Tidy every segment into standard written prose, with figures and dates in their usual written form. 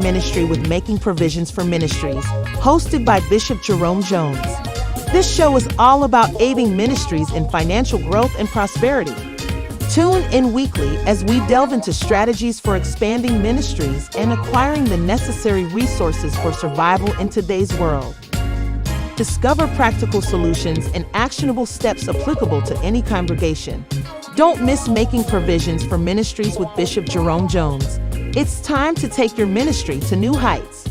ministry with Making Provisions for Ministries, hosted by Bishop Jerome Jones. This show is all about aiding ministries in financial growth and prosperity. Tune in weekly as we delve into strategies for expanding ministries and acquiring the necessary resources for survival in today's world. Discover practical solutions and actionable steps applicable to any congregation. Don't miss Making Provisions for Ministries with Bishop Jerome Jones. It's time to take your ministry to new heights.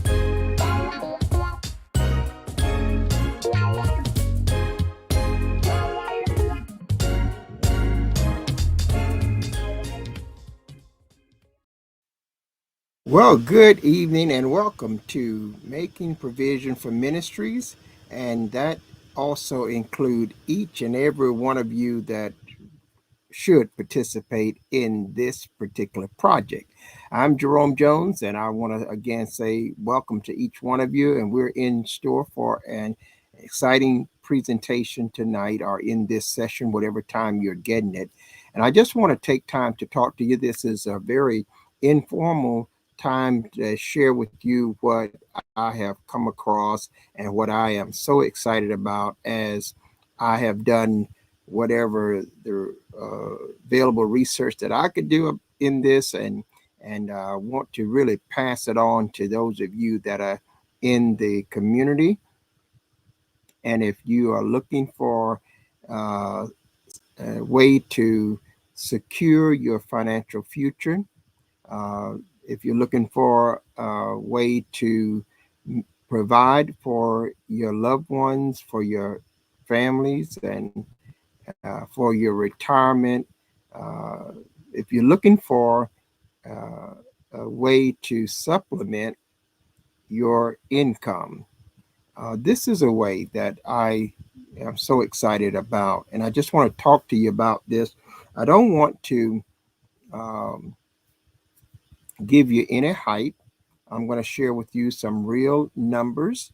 Well, good evening and welcome to Making Provision for Ministries, and that also include each and every one of you that should participate in this particular project. I'm Jerome Jones, and I want to again say welcome to each one of you, and we're in store for an exciting presentation tonight or in this session, whatever time you're getting it. And I just want to take time to talk to you. This is a very informal time to share with you what I have come across and what I am so excited about as I have done whatever the available research that I could do in this, and want to really pass it on to those of you that are in the community. And if you are looking for a way to secure your financial future, if you're looking for a way to provide for your loved ones, for your families, and for your retirement, if you're looking for a way to supplement your income, this is a way that I am so excited about. And I just want to talk to you about this. I don't want to um, give you any hype. I'm going to share with you some real numbers.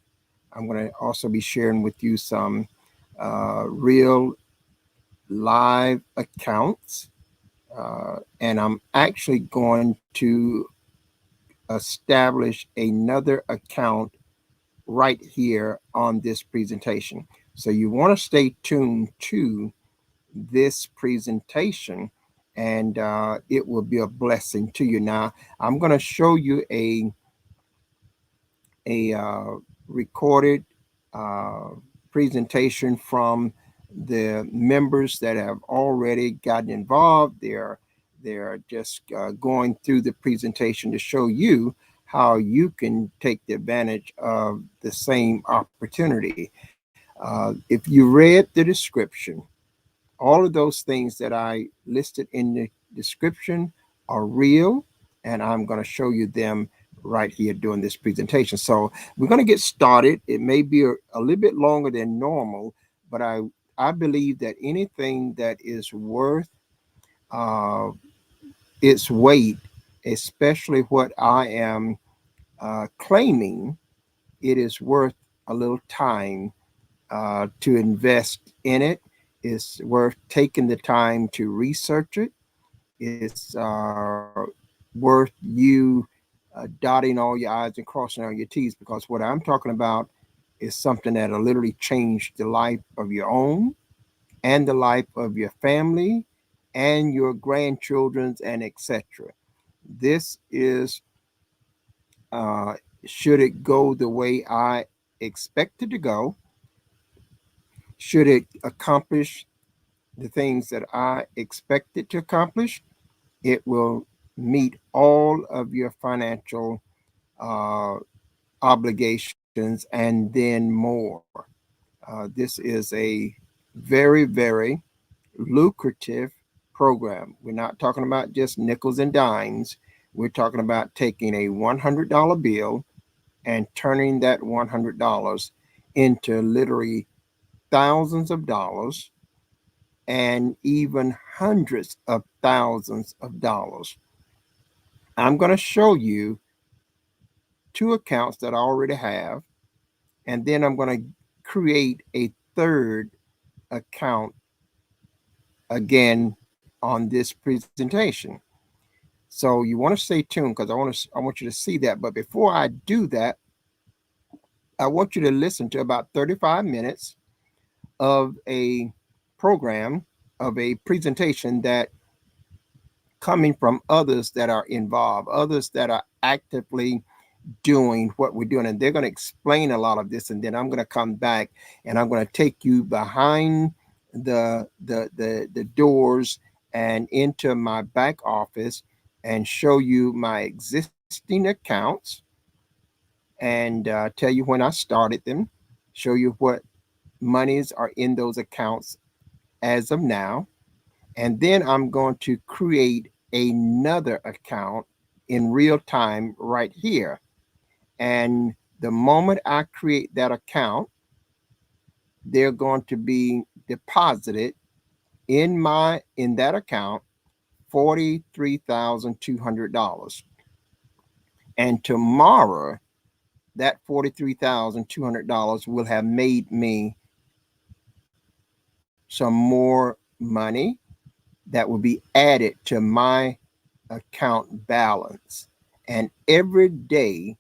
I'm going to also be sharing with you some real live accounts. And I'm actually going to establish another account right here on this presentation. So you want to stay tuned to this presentation, and it will be a blessing to you. Now, I'm going to show you a recorded uh, presentation from the members that have already gotten involved. They're just going through the presentation to show you how you can take the advantage of the same opportunity. If you read the description, all of those things that I listed in the description are real, and I'm going to show you them right here during this presentation. So we're going to get started. It may be a little bit longer than normal, but I believe that anything that is worth uh, its weight, especially what I am claiming, it is worth a little time to invest in it. It's worth taking the time to research it. It's worth you dotting all your I's and crossing all your T's, because what I'm talking about is something that'll literally change the life of your own and the life of your family and your grandchildren's and etc. This is, uh, should it go the way I expect it to go, should it accomplish the things that I expect it to accomplish, it will meet all of your financial uh, obligations and then more. This is a very, very lucrative program. We're not talking about just nickels and dimes. We're talking about taking a $100 bill and turning that $100 into literally thousands of dollars and even hundreds of thousands of dollars. I'm going to show you two accounts that I already have, and then I'm going to create a third account again on this presentation. So you want to stay tuned because I want you to see that. But before I do that, I want you to listen to about 35 minutes of a program, of a presentation that coming from others that are involved, others that are actively doing what we're doing. And they're going to explain a lot of this. And then I'm going to come back and I'm going to take you behind the doors and into my back office and show you my existing accounts and tell you when I started them, show you what monies are in those accounts as of now. And then I'm going to create another account in real time right here. And the moment I create that account, they're going to be deposited in that account $43,200. And tomorrow, that $43,200 will have made me some more money that will be added to my account balance. And every day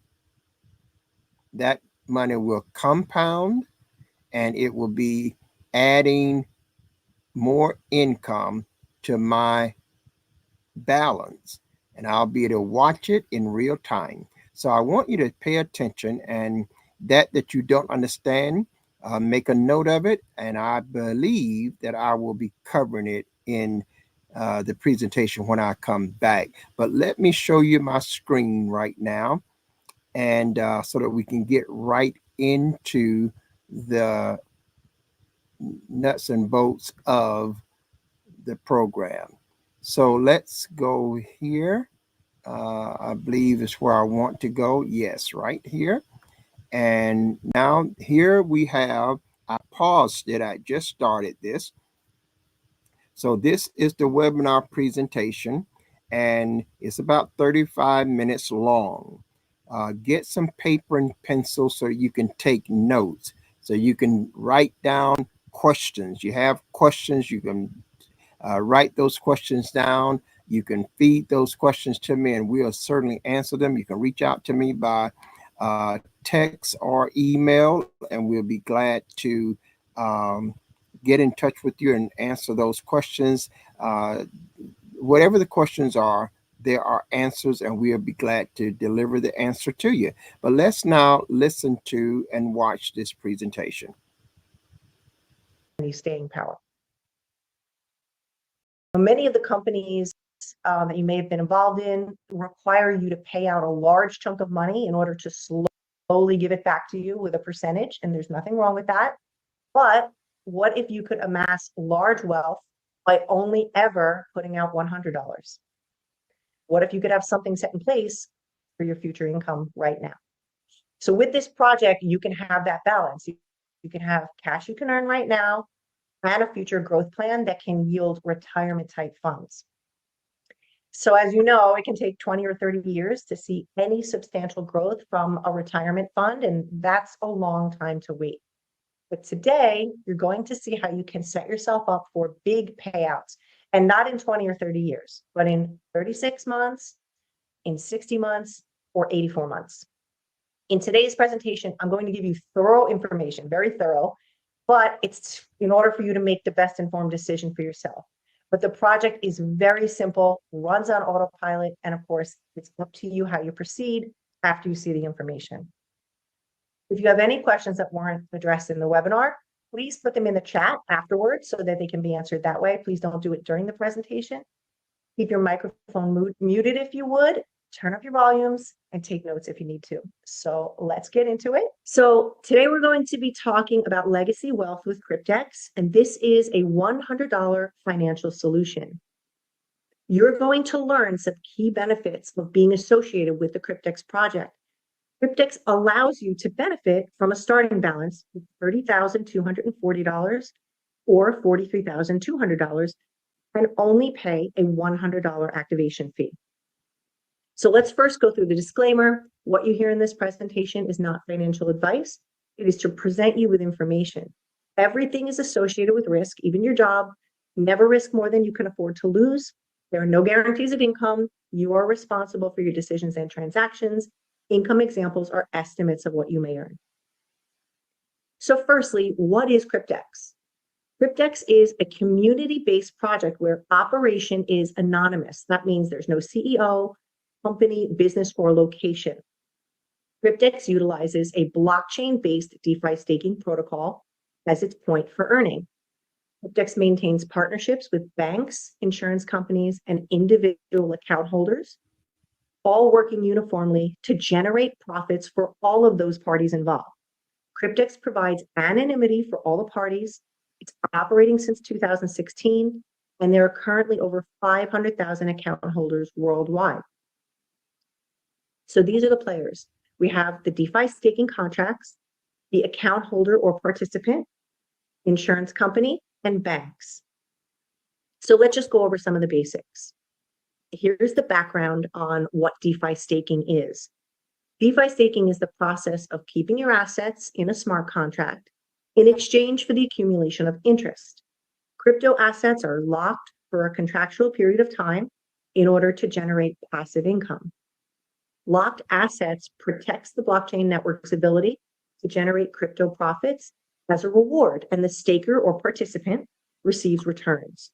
that money will compound and it will be adding more income to my balance. And I'll be able to watch it in real time. So I want you to pay attention, and that you don't understand, make a note of it. And I believe that I will be covering it in the presentation when I come back. But let me show you my screen right now, and so that we can get right into the nuts and bolts of the program. So let's go here. I believe is where I want to go. Yes, right here. And now here we have, I paused it. I just started this. So this is the webinar presentation, and it's about 35 minutes long. Get some paper and pencil so you can take notes, so you can write down questions. You have questions, you can write those questions down. You can feed those questions to me, and we'll certainly answer them. You can reach out to me by text or email, and we'll be glad to get in touch with you and answer those questions. Whatever the questions are, there are answers, and we'll be glad to deliver the answer to you. But let's now listen to and watch this presentation. Staying power. Many of the companies that you may have been involved in require you to pay out a large chunk of money in order to slowly give it back to you with a percentage, and there's nothing wrong with that. But what if you could amass large wealth by only ever putting out $100? What if you could have something set in place for your future income right now? So with this project, you can have that balance. You can have cash you can earn right now and a future growth plan that can yield retirement type funds. So as you know, it can take 20 or 30 years to see any substantial growth from a retirement fund, and that's a long time to wait. But today, you're going to see how you can set yourself up for big payouts, and not in 20 or 30 years, but in 36 months, in 60 months, or 84 months. In today's presentation, I'm going to give you thorough information, very thorough, but it's in order for you to make the best informed decision for yourself. But the project is very simple, runs on autopilot, and of course, it's up to you how you proceed after you see the information. If you have any questions that weren't addressed in the webinar, please put them in the chat afterwards so that they can be answered that way. Please don't do it during the presentation. Keep your microphone muted if you would. Turn up your volumes and take notes if you need to. So let's get into it. So today we're going to be talking about legacy wealth with Cryptex, and this is a $100 financial solution. You're going to learn some key benefits of being associated with the Cryptex project. Cryptex allows you to benefit from a starting balance of $30,240 or $43,200 and only pay a $100 activation fee. So let's first go through the disclaimer. What you hear in this presentation is not financial advice. It is to present you with information. Everything is associated with risk, even your job. Never risk more than you can afford to lose. There are no guarantees of income. You are responsible for your decisions and transactions. Income examples are estimates of what you may earn. So firstly, what is Cryptex? Cryptex is a community-based project where operation is anonymous. That means there's no CEO, company, business, or location. Cryptex utilizes a blockchain-based DeFi staking protocol as its point for earning. Cryptex maintains partnerships with banks, insurance companies, and individual account holders, all working uniformly to generate profits for all of those parties involved. Cryptex provides anonymity for all the parties. It's operating since 2016, and there are currently over 500,000 account holders worldwide. So these are the players. We have the DeFi staking contracts, the account holder or participant, insurance company, and banks. So let's just go over some of the basics. Here's the background on what DeFi staking is. DeFi staking is the process of keeping your assets in a smart contract in exchange for the accumulation of interest. Crypto assets are locked for a contractual period of time in order to generate passive income. Locked assets protects the blockchain network's ability to generate crypto profits as a reward, and the staker or participant receives returns.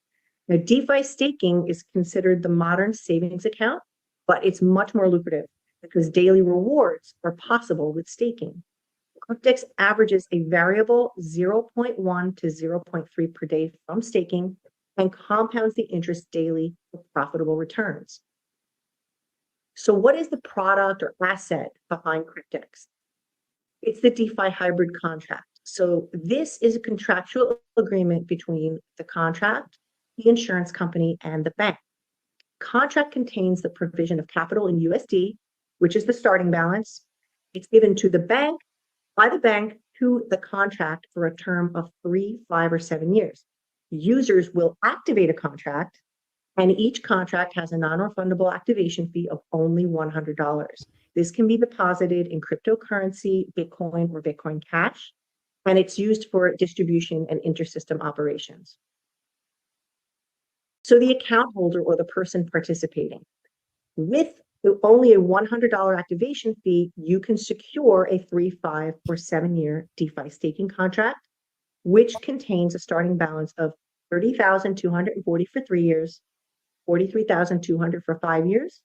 Now, DeFi staking is considered the modern savings account, but it's much more lucrative because daily rewards are possible with staking. Cryptex averages a variable 0.1 to 0.3 per day from staking and compounds the interest daily for profitable returns. So what is the product or asset behind Cryptex? It's the DeFi hybrid contract. So this is a contractual agreement between the contract, the insurance company, and the bank. Contract contains the provision of capital in USD, which is the starting balance. It's given to the bank, by the bank, to the contract for a term of 3, 5, or 7 years. Users will activate a contract, and each contract has a non-refundable activation fee of only $100. This can be deposited in cryptocurrency, Bitcoin, or Bitcoin Cash, and it's used for distribution and intersystem operations. So the account holder or the person participating, with only a $100 activation fee, you can secure a 3, 5, or 7-year DeFi staking contract, which contains a starting balance of $30,240 for 3 years, $43,200 for 5 years,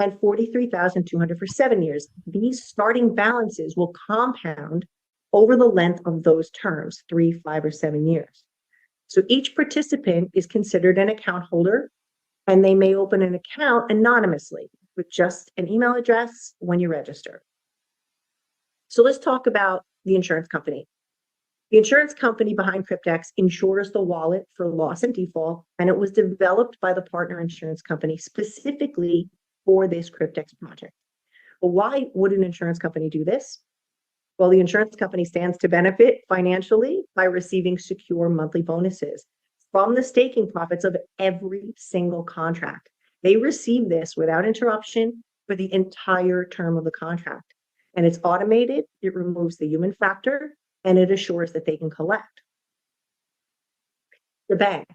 and $43,200 for 7 years. These starting balances will compound over the length of those terms, 3, 5, or 7 years. So each participant is considered an account holder, and they may open an account anonymously with just an email address when you register. So let's talk about the insurance company. The insurance company behind Cryptex insures the wallet for loss and default, and it was developed by the partner insurance company specifically for this Cryptex project. Well, why would an insurance company do this? Well, the insurance company stands to benefit financially by receiving secure monthly bonuses from the staking profits of every single contract. They receive this without interruption for the entire term of the contract. And it's automated, it removes the human factor, and it assures that they can collect. The bank.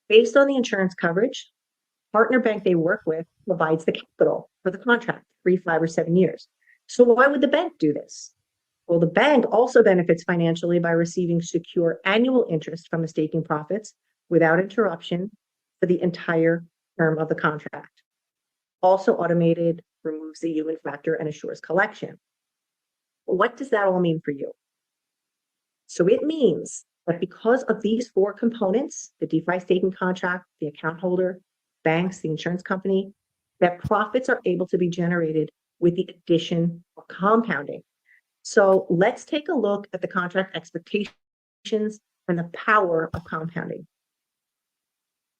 Based on the insurance coverage, partner bank they work with provides the capital for the contract, 3, 5, or 7 years. So why would the bank do this? Well, the bank also benefits financially by receiving secure annual interest from the staking profits without interruption for the entire term of the contract. Also automated, removes the human factor, and assures collection. What does that all mean for you? So it means that because of these 4 components, the DeFi staking contract, the account holder, banks, the insurance company, that profits are able to be generated with the addition of compounding. So let's take a look at the contract expectations and the power of compounding.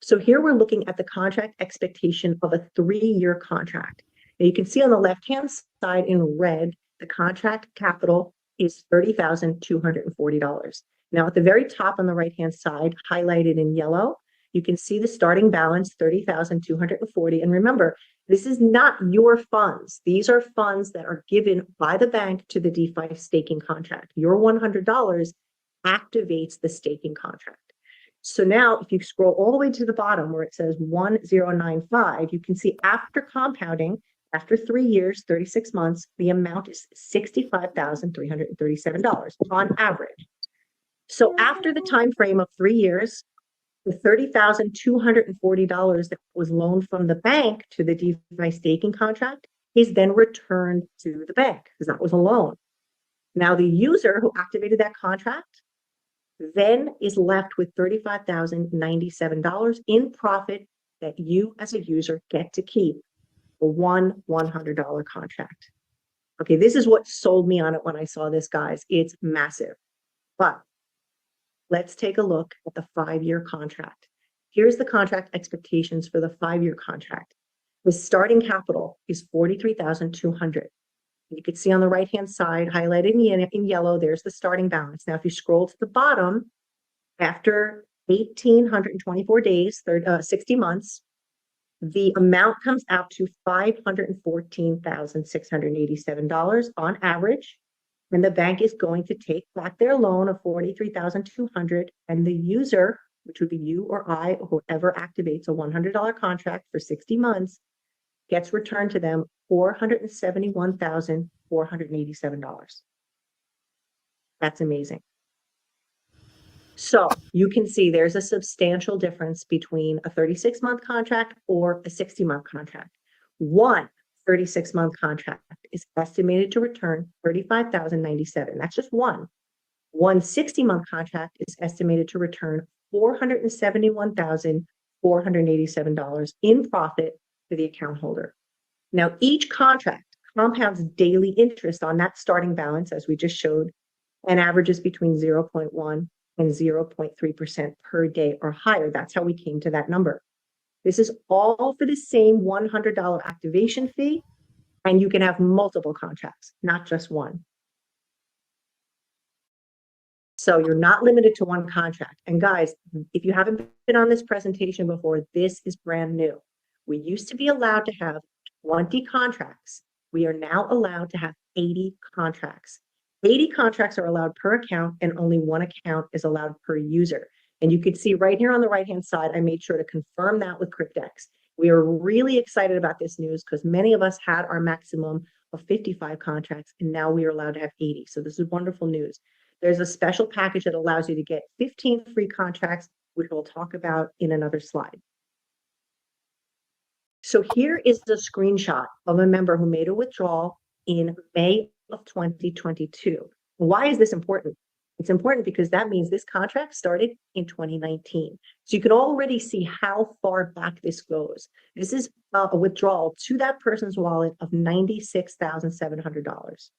So here we're looking at the contract expectation of a 3-year contract. Now you can see on the left-hand side in red, the contract capital is $30,240. Now at the very top on the right-hand side, highlighted in yellow, you can see the starting balance, $30,240. And remember, this is not your funds. These are funds that are given by the bank to the DeFi staking contract. Your $100 activates the staking contract. So now if you scroll all the way to the bottom where it says 1095, you can see after compounding, after 3 years, 36 months, the amount is $65,337 on average. So after the time frame of 3 years, the $30,240 that was loaned from the bank to the DeFi staking contract is then returned to the bank because that was a loan. Now the user who activated that contract then is left with $35,097 in profit that you as a user get to keep for one $100 contract. Okay, this is what sold me on it when I saw this, guys. It's massive. But let's take a look at the 5-year contract. Here's the contract expectations for the 5-year contract. The starting capital is $43,200. You can see on the right-hand side, highlighted in yellow, there's the starting balance. Now, if you scroll to the bottom, after 1,824 days, 60 months, the amount comes out to $514,687 on average. And the bank is going to take back their loan of $43,200, and the user, which would be you or I, or whoever activates a $100 contract for 60 months, gets returned to them $471,487. That's amazing. So you can see there's a substantial difference between a 36-month contract or a 60-month contract. One 36-month contract is estimated to return $35,097. That's just one. One 60-month contract is estimated to return $471,487 in profit to the account holder. Now, each contract compounds daily interest on that starting balance, as we just showed, and averages between 0.1 and 0.3% per day or higher. That's how we came to that number. This is all for the same $100 activation fee, and you can have multiple contracts, not just one. So you're not limited to one contract. And guys, if you haven't been on this presentation before, this is brand new. We used to be allowed to have 20 contracts. We are now allowed to have 80 contracts. 80 contracts are allowed per account, and only one account is allowed per user. And you can see right here on the right-hand side, I made sure to confirm that with Cryptex. We are really excited about this news because many of us had our maximum of 55 contracts, and now we are allowed to have 80. So this is wonderful news. There's a special package that allows you to get 15 free contracts, which we'll talk about in another slide. So here is the screenshot of a member who made a withdrawal in May of 2022. Why is this important? It's important because that means this contract started in 2019. So you can already see how far back this goes. This is a withdrawal to that person's wallet of $96,700.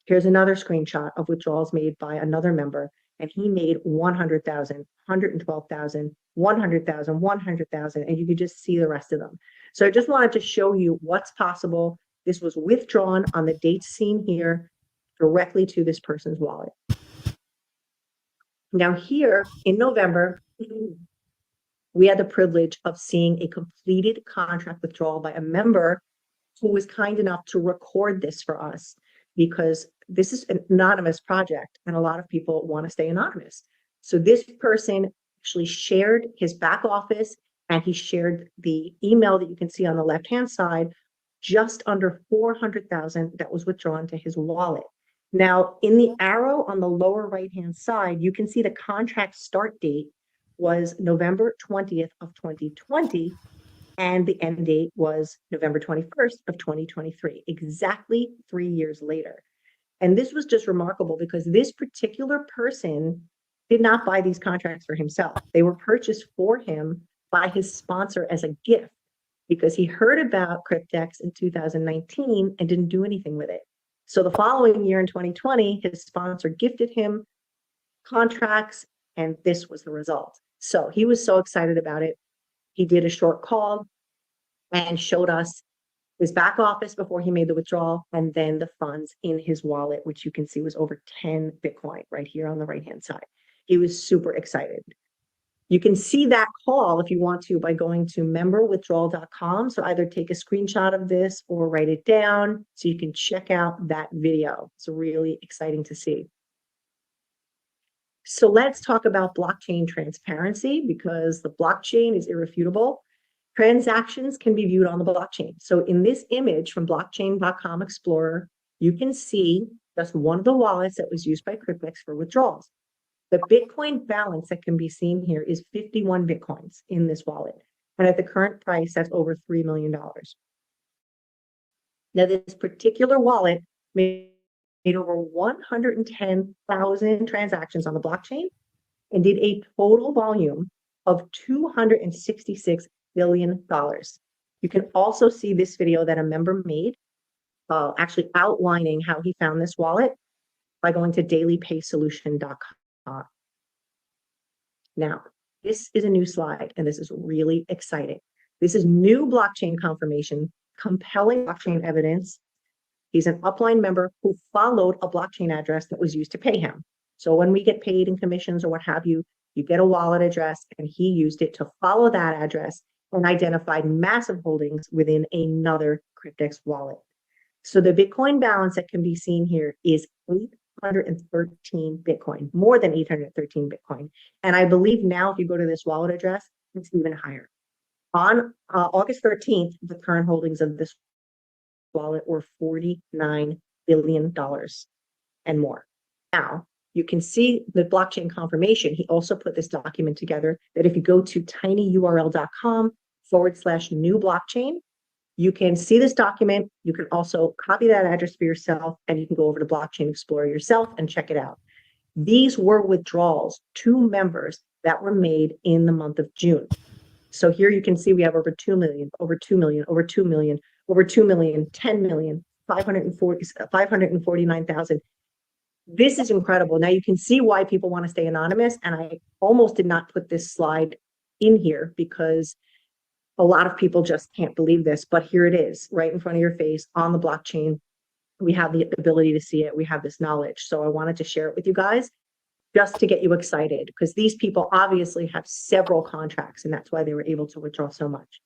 Here's another screenshot of withdrawals made by another member, and he made 100,000, 112,000, 100,000, 100,000, and you can just see the rest of them. So I just wanted to show you what's possible. This was withdrawn on the date seen here directly to this person's wallet. Now here in November, we had the privilege of seeing a completed contract withdrawal by a member who was kind enough to record this for us, because this is an anonymous project and a lot of people want to stay anonymous. So this person actually shared his back office, and he shared the email that you can see on the left-hand side, just under 400,000 that was withdrawn to his wallet. Now, in the arrow on the lower right-hand side, you can see the contract start date was November 20th of 2020, and the end date was November 21st of 2023, exactly 3 years later. And this was just remarkable because this particular person did not buy these contracts for himself. They were purchased for him by his sponsor as a gift because he heard about Cryptex in 2019 and didn't do anything with it. So the following year in 2020, his sponsor gifted him contracts, and this was the result. So he was so excited about it. He did a short call and showed us his back office before he made the withdrawal, and then the funds in his wallet, which you can see was over 10 Bitcoin right here on the right-hand side. He was super excited. You can see that call if you want to by going to memberwithdrawal.com. So either take a screenshot of this or write it down so you can check out that video. It's really exciting to see. So let's talk about blockchain transparency, because the blockchain is irrefutable. Transactions can be viewed on the blockchain. So in this image from blockchain.com Explorer, you can see just one of the wallets that was used by Cryptex for withdrawals. The Bitcoin balance that can be seen here is 51 Bitcoins in this wallet. And at the current price, that's over $3 million. Now, this particular wallet made over 110,000 transactions on the blockchain and did a total volume of $266 billion. You can also see this video that a member made, actually outlining how he found this wallet by going to dailypaysolution.com. Now, this is a new slide, and this is really exciting. This is new blockchain confirmation, compelling blockchain evidence. He's an upline member who followed a blockchain address that was used to pay him. So when we get paid in commissions or what have you, you get a wallet address, and he used it to follow that address and identified massive holdings within another Cryptex wallet. So the Bitcoin balance that can be seen here is 813 Bitcoin, more than 813 Bitcoin. And I believe now if you go to this wallet address, it's even higher. On August 13th, the current holdings of this wallet were $49 billion and more. Now, you can see the blockchain confirmation. He also put this document together that if you go to tinyurl.com/new blockchain, you can see this document. You can also copy that address for yourself, and you can go over to Blockchain Explorer yourself and check it out. These were withdrawals to members that were made in the month of June. So here you can see we have over 2 million, over 2 million, over 2 million, over 2 million, 10 million, 549,000. This is incredible. Now you can see why people want to stay anonymous. And I almost did not put this slide in here because a lot of people just can't believe this, but here it is right in front of your face on the blockchain. We have the ability to see it. We have this knowledge. So I wanted to share it with you guys just to get you excited, because these people obviously have several contracts, and that's why they were able to withdraw so much.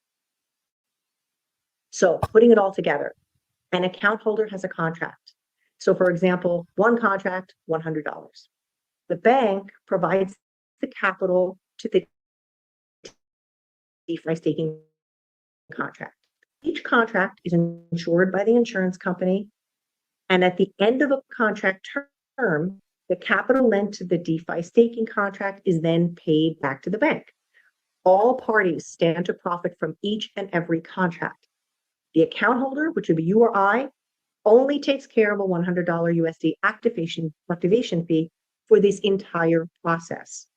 So putting it all together, an account holder has a contract. So for example, one contract, $100. The bank provides the capital to the DeFi staking contract. Each contract is insured by the insurance company, and at the end of a contract term, the capital lent to the DeFi staking contract is then paid back to the bank. All parties stand to profit from each and every contract. The account holder, which would be you or I, only takes care of a $100 USD activation fee for this entire process.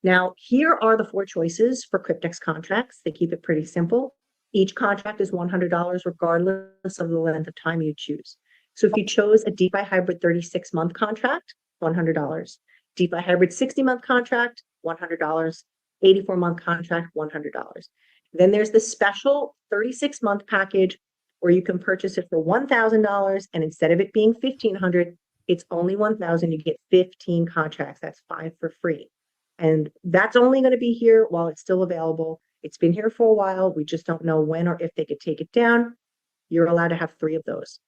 Now, here are the 4 choices for Cryptex contracts. They keep it pretty simple. Each contract is $100 regardless of the length of time you choose. So if you chose a DeFi hybrid 36-month contract, $100. DeFi hybrid 60-month contract, $100. 84-month contract, $100. Then there's the special 36-month package where you can purchase it for $1,000, and instead of it being $1,500, it's only $1,000. You get 15 contracts. That's 5 for free. And that's only going to be here while it's still available. It's been here for a while. We just don't know when or if they could take it down. You're allowed to have 3 of those.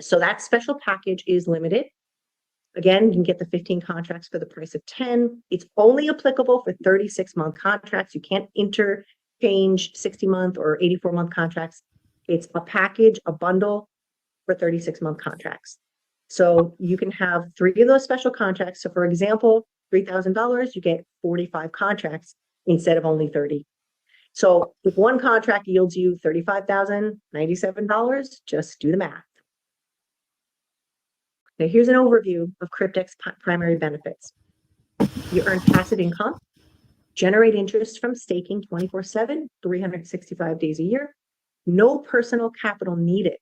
So that special package is limited. Again, you can get the 15 contracts for the price of 10. It's only applicable for 36-month contracts. You can't interchange 60-month or 84-month contracts. It's a package, a bundle for 36-month contracts. So you can have 3 of those special contracts. So for example, $3,000, you get 45 contracts instead of only 30. So if one contract yields you $35,097, just do the math. Now here's an overview of Cryptex primary benefits. You earn passive income, generate interest from staking 24/7, 365 days a year, no personal capital needed,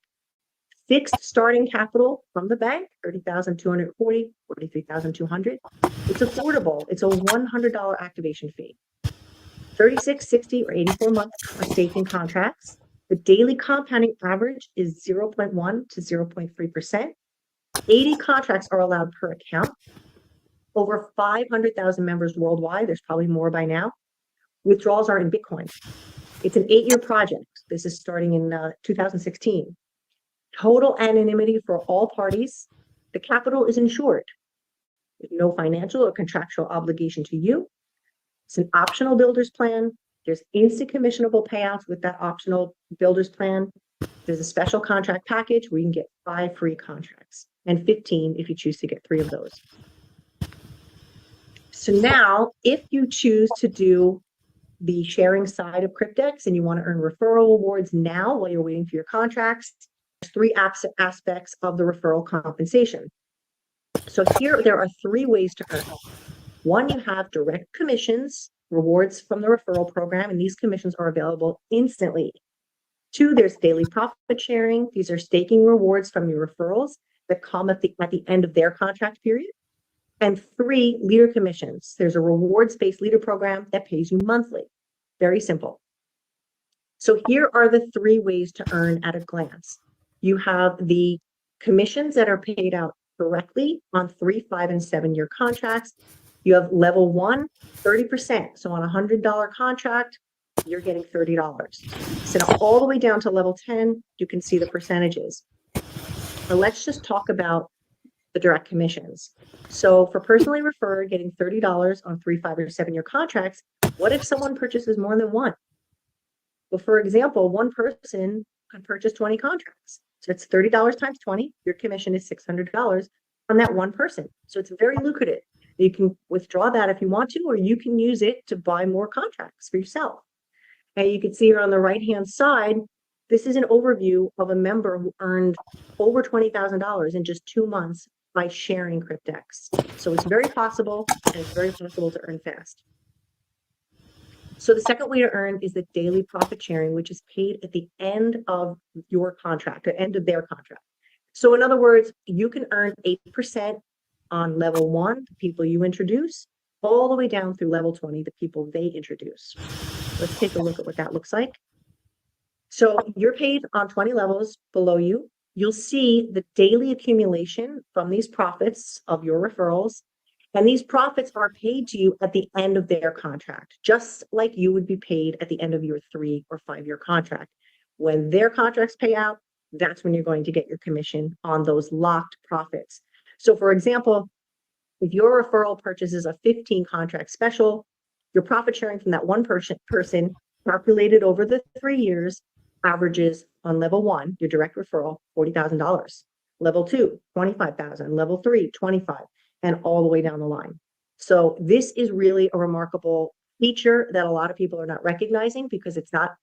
fixed starting capital from the bank, $30,240, $43,200. It's affordable. It's a $100 activation fee. 36, 60, or 84-month staking contracts. The daily compounding average is 0.1 to 0.3%. 80 contracts are allowed per account. Over 500,000 members worldwide. There's probably more by now. Withdrawals are in Bitcoin. It's an 8-year project. This is starting in 2016. Total anonymity for all parties. The capital is insured. There's no financial or contractual obligation to you. It's an optional builder's plan. There's instant commissionable payouts with that optional builder's plan. There's a special contract package where you can get 5 free contracts and 15 if you choose to get 3 of those. So now, if you choose to do the sharing side of Cryptex and you want to earn referral awards now while you're waiting for your contracts, there's 3 aspects of the referral compensation. So here there are 3 ways to earn. 1, you have direct commissions, rewards from the referral program, and these commissions are available instantly. 2, there's daily profit sharing. These are staking rewards from your referrals that come at the end of their contract period. And 3, leader commissions. There's a rewards-based leader program that pays you monthly. Very simple. So here are the 3 ways to earn at a glance. You have the commissions that are paid out directly on 3, 5, and 7-year contracts. You have level 1, 30%. So on a $100 contract, you're getting $30. So now all the way down to level 10, you can see the percentages. Now let's just talk about the direct commissions. So for personally referred, getting $30 on 3, 5, or 7-year contracts, what if someone purchases more than one? Well, for example, one person can purchase 20 contracts. So it's $30 times 20. Your commission is $600 on that one person. So it's very lucrative. You can withdraw that if you want to, or you can use it to buy more contracts for yourself. And you can see here on the right-hand side, this is an overview of a member who earned over $20,000 in just 2 months by sharing Cryptex. So it's very possible, and it's very possible to earn fast. So the second way to earn is the daily profit sharing, which is paid at the end of your contract, at the end of their contract. So in other words, you can earn 8% on level 1, the people you introduce, all the way down through level 20, the people they introduce. Let's take a look at what that looks like. So you're paid on 20 levels below you. You'll see the daily accumulation from these profits of your referrals. And these profits are paid to you at the end of their contract, just like you would be paid at the end of your 3 or 5-year contract. When their contracts pay out, that's when you're going to get your commission on those locked profits. So for example, if your referral purchases a 15 contract special, your profit sharing from that one person calculated over the 3 years averages on level 1, your direct referral, $40,000. Level 2, $25,000. Level 3, $25,000, and all the way down the line. So this is really a remarkable feature that a lot of people are not recognizing because it's not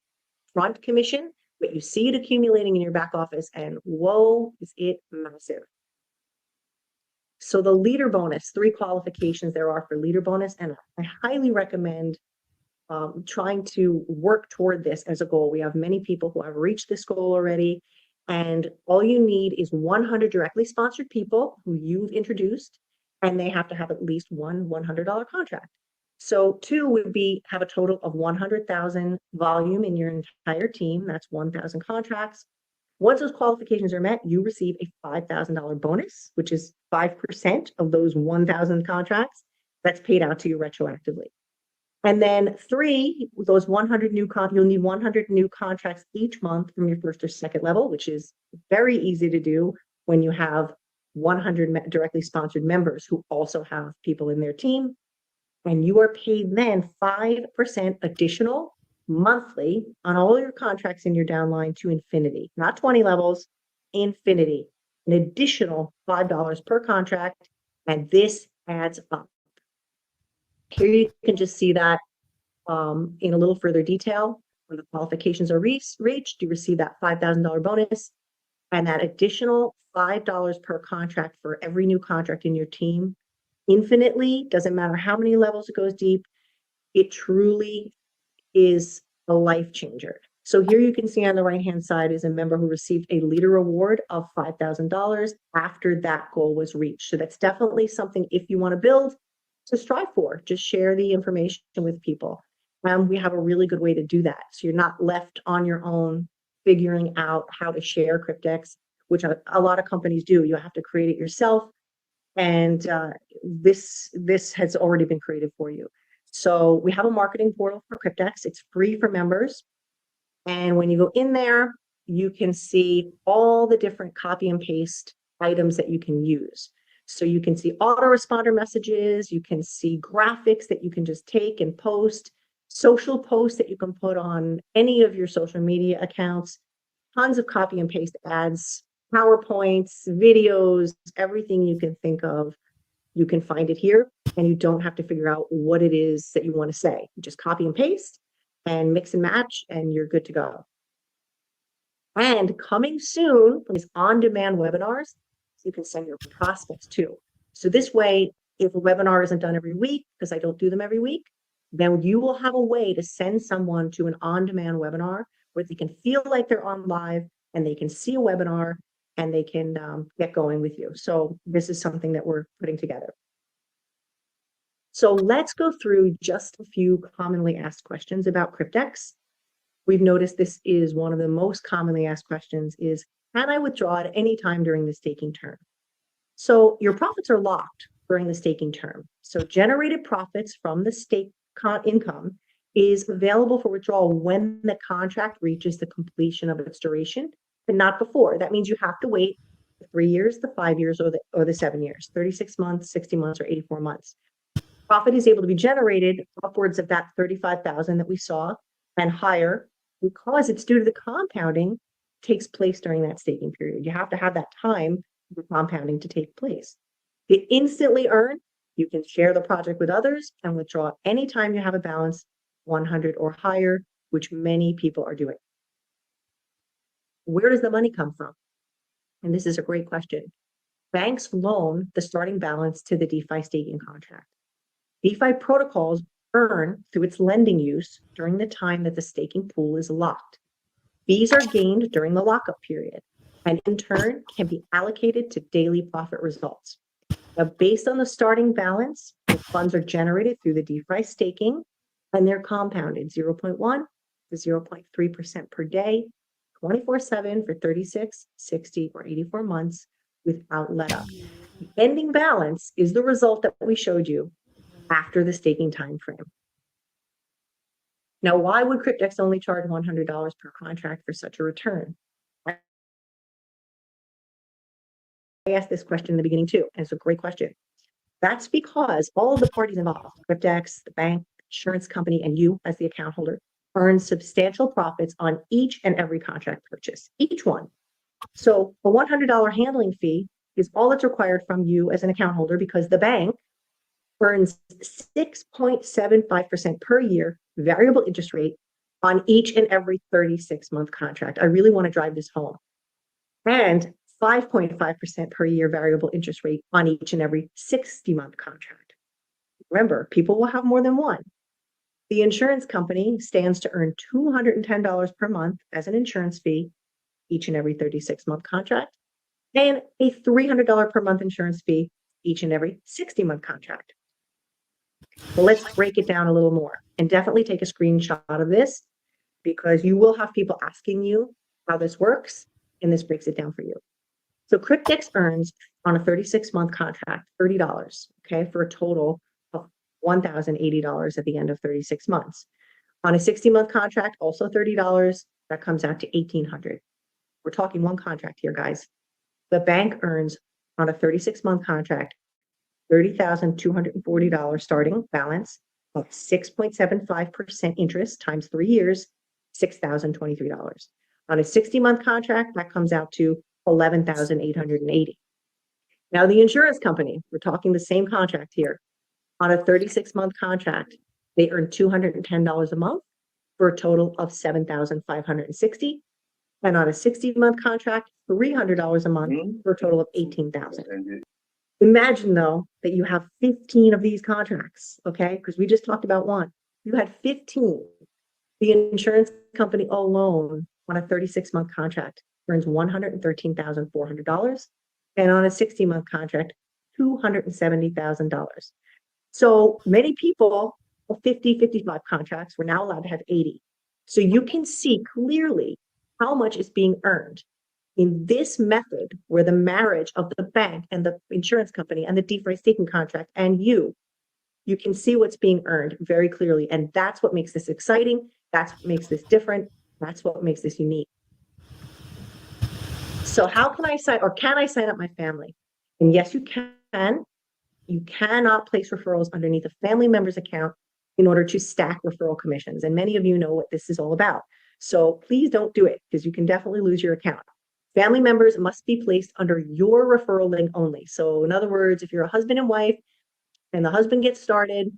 front commission, but you see it accumulating in your back office, and whoa, is it massive. So the leader bonus, 3 qualifications there are for leader bonus, and I highly recommend trying to work toward this as a goal. We have many people who have reached this goal already, and all you need is 100 directly sponsored people who you've introduced, and they have to have at least one $100 contract. So 2 would be have a total of 100,000 volume in your entire team. That's 1,000 contracts. Once those qualifications are met, you receive a $5,000 bonus, which is 5% of those 1,000 contracts that's paid out to you retroactively. And then 3, those 100 you'll need 100 new contracts each month from your first or second level, which is very easy to do when you have 100 directly sponsored members who also have people in their team. And you are paid then 5% additional monthly on all your contracts in your downline to infinity, not 20 levels, infinity, an additional $5 per contract. And this adds up. Here you can just see that in a little further detail. When the qualifications are reached, you receive that $5,000 bonus, and that additional $5 per contract for every new contract in your team. Infinitely, doesn't matter how many levels it goes deep, it truly is a life changer. So here you can see on the right-hand side is a member who received a leader award of $5,000 after that goal was reached. So that's definitely something, if you want to build, to strive for. Just share the information with people. We have a really good way to do that. So you're not left on your own figuring out how to share Cryptex, which a lot of companies do. You have to create it yourself. And this has already been created for you. So we have a marketing portal for Cryptex. It's free for members. And when you go in there, you can see all the different copy and paste items that you can use. So you can see autoresponder messages, you can see graphics that you can just take and post, social posts that you can put on any of your social media accounts, tons of copy and paste ads, PowerPoints, videos, everything you can think of. You can find it here, and you don't have to figure out what it is that you want to say. You just copy and paste and mix and match, and you're good to go. And coming soon is on-demand webinars. So you can send your prospects too. So this way, if a webinar isn't done every week, because I don't do them every week, then you will have a way to send someone to an on-demand webinar where they can feel like they're on live and they can see a webinar and they can get going with you. So this is something that we're putting together. So let's go through just a few commonly asked questions about Cryptex. We've noticed this is one of the most commonly asked questions is, can I withdraw at any time during the staking term? So your profits are locked during the staking term. So generated profits from the stake income is available for withdrawal when the contract reaches the completion of its duration, but not before. That means you have to wait 3 years, the 5 years, or the 7 years, 36 months, 60 months, or 84 months. Profit is able to be generated upwards of that 35,000 that we saw and higher because it's due to the compounding takes place during that staking period. You have to have that time for compounding to take place. You instantly earn, you can share the project with others and withdraw anytime you have a balance 100 or higher, which many people are doing. Where does the money come from? And this is a great question. Banks loan the starting balance to the DeFi staking contract. DeFi protocols earn through its lending use during the time that the staking pool is locked. Fees are gained during the lockup period and in turn can be allocated to daily profit results. Now, based on the starting balance, the funds are generated through the DeFi staking and they're compounded 0.1 to 0.3% per day, 24/7 for 36, 60, or 84 months without let up. The ending balance is the result that we showed you after the staking time frame. Now, why would Cryptex only charge $100 per contract for such a return? I asked this question in the beginning too, and it's a great question. That's because all of the parties involved, Cryptex, the bank, insurance company, and you as the account holder, earn substantial profits on each and every contract purchase, each one. So a $100 handling fee is all that's required from you as an account holder because the bank earns 6.75% per year variable interest rate on each and every 36-month contract. I really want to drive this home. And 5.5% per year variable interest rate on each and every 60-month contract. Remember, people will have more than one. The insurance company stands to earn $210 per month as an insurance fee each and every 36-month contract, and a $300 per month insurance fee each and every 60-month contract. Well, let's break it down a little more and definitely take a screenshot of this because you will have people asking you how this works, and this breaks it down for you. So Cryptex earns on a 36-month contract $30, okay, for a total of $1,080 at the end of 36 months. On a 60-month contract, also $30, that comes out to $1,800. We're talking one contract here, guys. The bank earns on a 36-month contract $30,240 starting balance of 6.75% interest times 3 years, $6,023. On a 60-month contract, that comes out to $11,880. Now, the insurance company, we're talking the same contract here. On a 36-month contract, they earn $210 a month for a total of $7,560. And on a 60-month contract, $300 a month for a total of $18,000. Imagine, though, that you have 15 of these contracts, okay? Because we just talked about one. You had 15. The insurance company alone on a 36-month contract earns $113,400. And on a 60-month contract, $270,000. So many people, 50, 55 contracts, we're now allowed to have 80. So you can see clearly how much is being earned in this method where the marriage of the bank and the insurance company and the DeFi staking contract and you can see what's being earned very clearly. And that's what makes this exciting. That's what makes this different. That's what makes this unique. So how can I sign, or can I sign up my family? And yes, you can. you cannot place referrals underneath a family member's account in order to stack referral commissions. And many of you know what this is all about. So please don't do it, because you can definitely lose your account. Family members must be placed under your referral link only. So in other words, if you're a husband and wife and the husband gets started,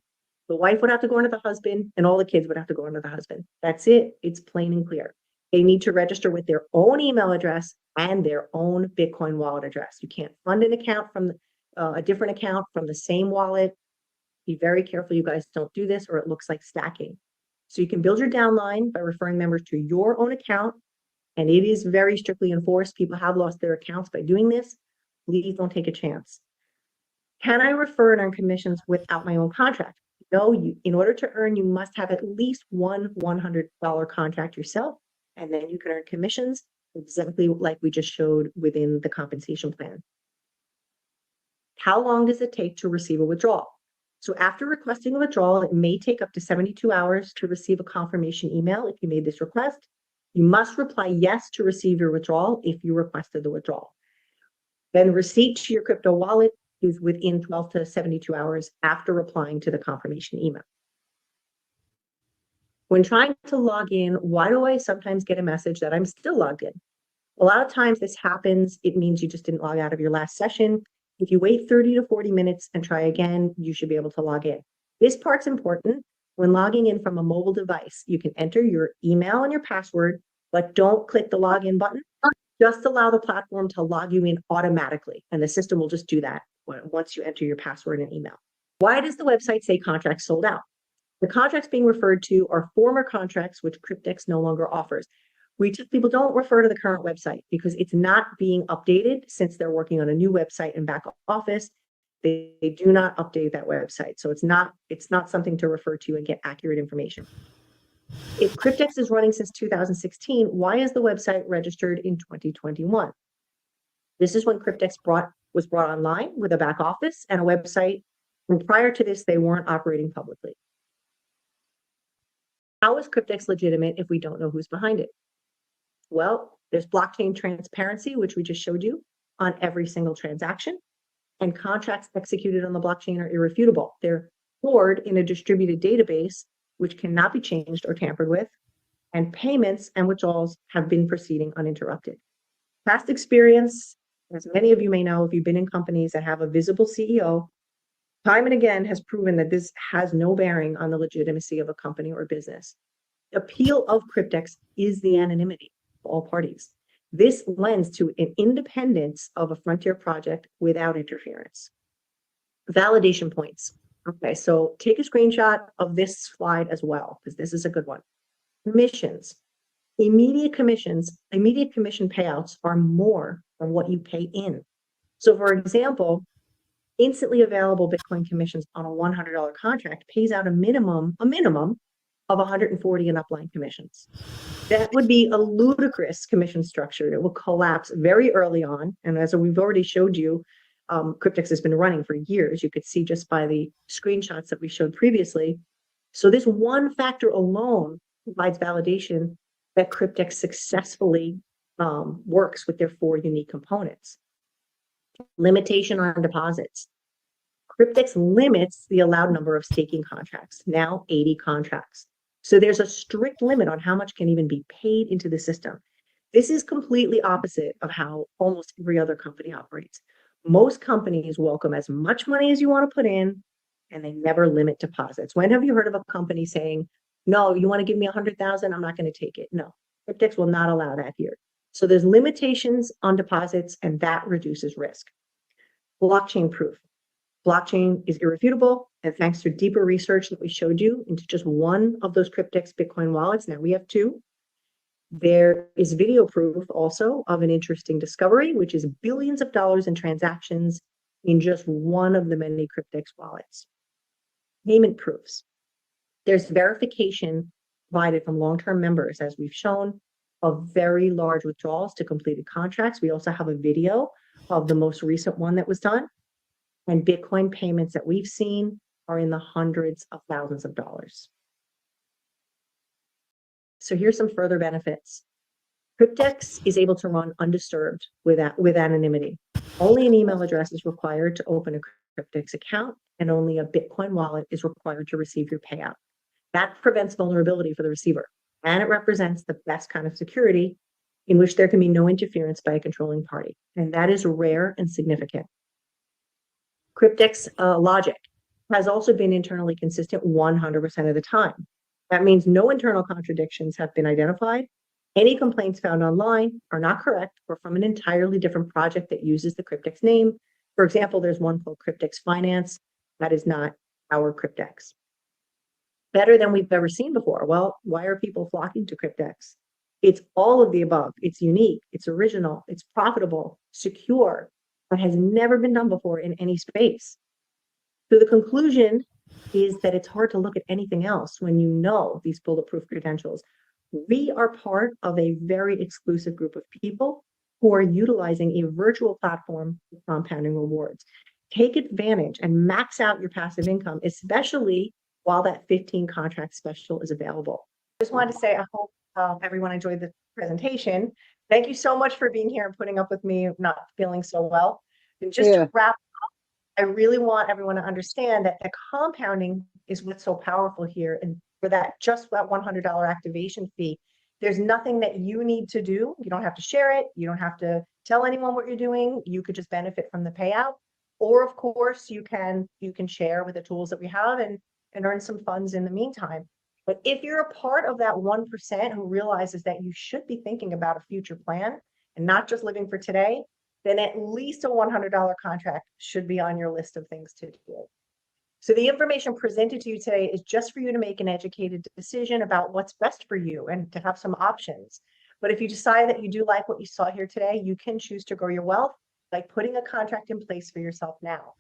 the wife would have to go under the husband and all the kids would have to go under the husband. That's it. It's plain and clear. They need to register with their own email address and their own Bitcoin wallet address. You can't fund an account from a different account from the same wallet. Be very careful you guys don't do this, or it looks like stacking. So you can build your downline by referring members to your own account, and it is very strictly enforced. People have lost their accounts by doing this. Please don't take a chance. Can I refer and earn commissions without my own contract? No, in order to earn, you must have at least one $100 contract yourself, and then you can earn commissions exactly like we just showed within the compensation plan. How long does it take to receive a withdrawal? So after requesting a withdrawal, it may take up to 72 hours to receive a confirmation email if you made this request. You must reply yes to receive your withdrawal if you requested the withdrawal. Then receipt to your crypto wallet is within 12 to 72 hours after replying to the confirmation email. When trying to log in, why do I sometimes get a message that I'm still logged in? A lot of times this happens, it means you just didn't log out of your last session. If you wait 30 to 40 minutes and try again, you should be able to log in. This part's important. When logging in from a mobile device, you can enter your email and your password, but don't click the login button. Just allow the platform to log you in automatically, and the system will just do that once you enter your password and email. Why does the website say contracts sold out? The contracts being referred to are former contracts which Cryptex no longer offers. We tell people don't refer to the current website because it's not being updated since they're working on a new website and back office. They do not update that website. So it's not something to refer to and get accurate information. If Cryptex is running since 2016, why is the website registered in 2021? This is when Cryptex was brought online with a back office and a website. And prior to this, they weren't operating publicly. How is Cryptex legitimate if we don't know who's behind it? Well, there's blockchain transparency, which we just showed you on every single transaction, and contracts executed on the blockchain are irrefutable. They're stored in a distributed database, which cannot be changed or tampered with, and payments and withdrawals have been proceeding uninterrupted. Past experience, as many of you may know, if you've been in companies that have a visible CEO, time and again has proven that this has no bearing on the legitimacy of a company or business. The appeal of Cryptex is the anonymity of all parties. This lends to an independence of a frontier project without interference. Validation points. Okay, so take a screenshot of this slide as well, because this is a good one. Commissions. Immediate commission payouts are more than what you pay in. So for example, instantly available Bitcoin commissions on a $100 contract pays out a minimum of 140 in upline commissions. That would be a ludicrous commission structure. It will collapse very early on. And as we've already showed you, Cryptex has been running for years. You could see just by the screenshots that we showed previously. So this one factor alone provides validation that Cryptex successfully works with their 4 unique components. Limitation on deposits. Cryptex limits the allowed number of staking contracts, now 80 contracts. So there's a strict limit on how much can even be paid into the system. This is completely opposite of how almost every other company operates. Most companies welcome as much money as you want to put in, and they never limit deposits. When have you heard of a company saying, no, you want to give me 100,000, I'm not going to take it? No, Cryptex will not allow that here. So there's limitations on deposits, and that reduces risk. Blockchain proof. Blockchain is irrefutable, and thanks to deeper research that we showed you into just one of those Cryptex Bitcoin wallets, now we have 2. There is video proof also of an interesting discovery, which is billions of dollars in transactions in just one of the many Cryptex wallets. Payment proofs. There's verification provided from long-term members, as we've shown, of very large withdrawals to completed contracts. We also have a video of the most recent one that was done. And Bitcoin payments that we've seen are in the hundreds of thousands of dollars. So here's some further benefits. Cryptex is able to run undisturbed with anonymity. Only an email address is required to open a Cryptix account, and only a Bitcoin wallet is required to receive your payout. That prevents vulnerability for the receiver, and it represents the best kind of security in which there can be no interference by a controlling party. And that is rare and significant. Cryptix logic has also been internally consistent 100% of the time. That means no internal contradictions have been identified. Any complaints found online are not correct or from an entirely different project that uses the Cryptix name. For example, there's one called Cryptix Finance. That is not our Cryptix. Better than we've ever seen before. Well, why are people flocking to Cryptix? It's all of the above. It's unique, it's original, it's profitable, secure, that has never been done before in any space. So the conclusion is that it's hard to look at anything else when you know these bulletproof credentials. We are part of a very exclusive group of people who are utilizing a virtual platform for compounding rewards. Take advantage and max out your passive income, especially while that 15 contract special is available. I just wanted to say, I hope everyone enjoyed the presentation. Thank you so much for being here and putting up with me not feeling so well. And just to wrap up, I really want everyone to understand that the compounding is what's so powerful here. And for that, just that $100 activation fee, there's nothing that you need to do. You don't have to share it. You don't have to tell anyone what you're doing. You could just benefit from the payout. Or of course, you can share with the tools that we have and earn some funds in the meantime. But if you're a part of that 1% who realizes that you should be thinking about a future plan and not just living for today, then at least a $100 contract should be on your list of things to do. So the information presented to you today is just for you to make an educated decision about what's best for you and to have some options. But if you decide that you do like what you saw here today, you can choose to grow your wealth by putting a contract in place for yourself now.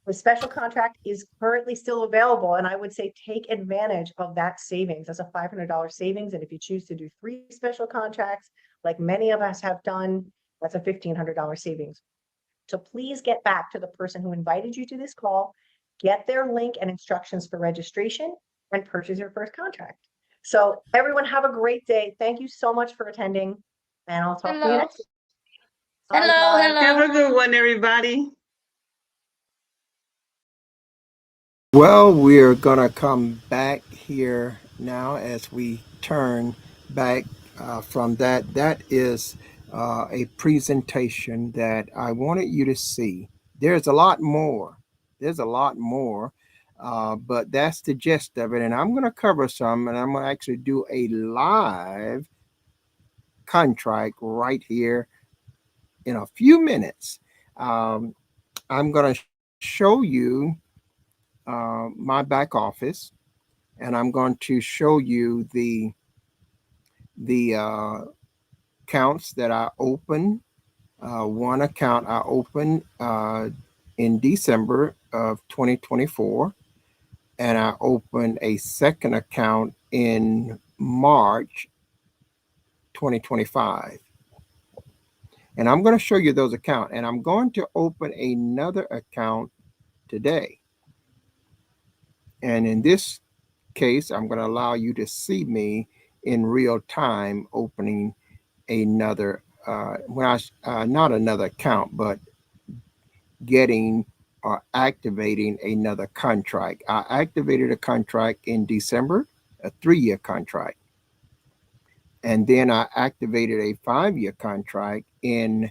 The special contract is currently still available, and I would say take advantage of that savings. That's a $500 savings, and if you choose to do 3 special contracts, like many of us have done, that's a $1,500 savings. So please get back to the person who invited you to this call, get their link and instructions for registration, and purchase your first contract. So everyone have a great day. Thank you so much for attending, and I'll talk to you next week. Hello. Have a good one, everybody. Well, we're going to come back here now as we turn back from that. That is a presentation that I wanted you to see. There's a lot more. But that's the gist of it. And I'm going to cover some, and I'm going to actually do a live contract right here in a few minutes. I'm going to show you my back office, and I'm going to show you the accounts that I opened. One account I opened in December of 2024, and I opened a second account in March 2025. And I'm going to show you those accounts, and I'm going to open another account today. And in this case, I'm going to allow you to see me in real time opening another, not another account, but getting or activating another contract. I activated a contract in December, a 3-year contract. And then I activated a 5-year contract in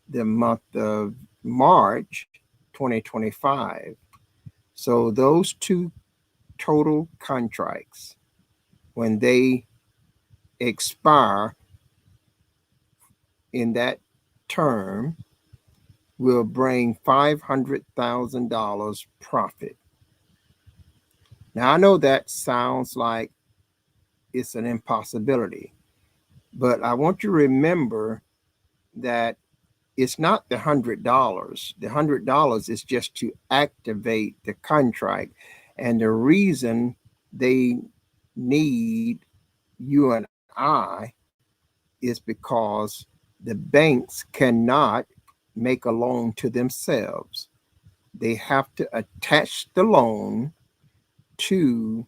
the month of March 2025. So those 2 total contracts, when they expire in that term, will bring $500,000 profit. Now, I know that sounds like it's an impossibility, but I want you to remember that it's not the $100. The $100 is just to activate the contract. And the reason they need you and I is because the banks cannot make a loan to themselves. They have to attach the loan to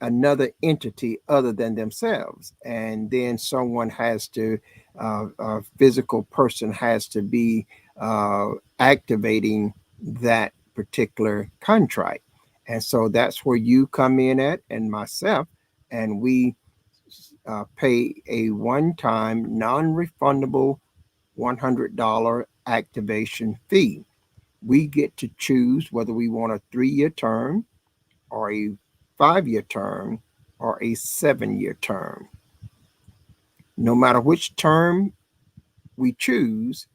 another entity other than themselves, and then someone has to, a physical person has to be activating that particular contract. And so that's where you come in at, and myself, and we pay a one-time non-refundable $100 activation fee. We get to choose whether we want a 3-year term or a 5-year term or a 7-year term. No matter which term we choose,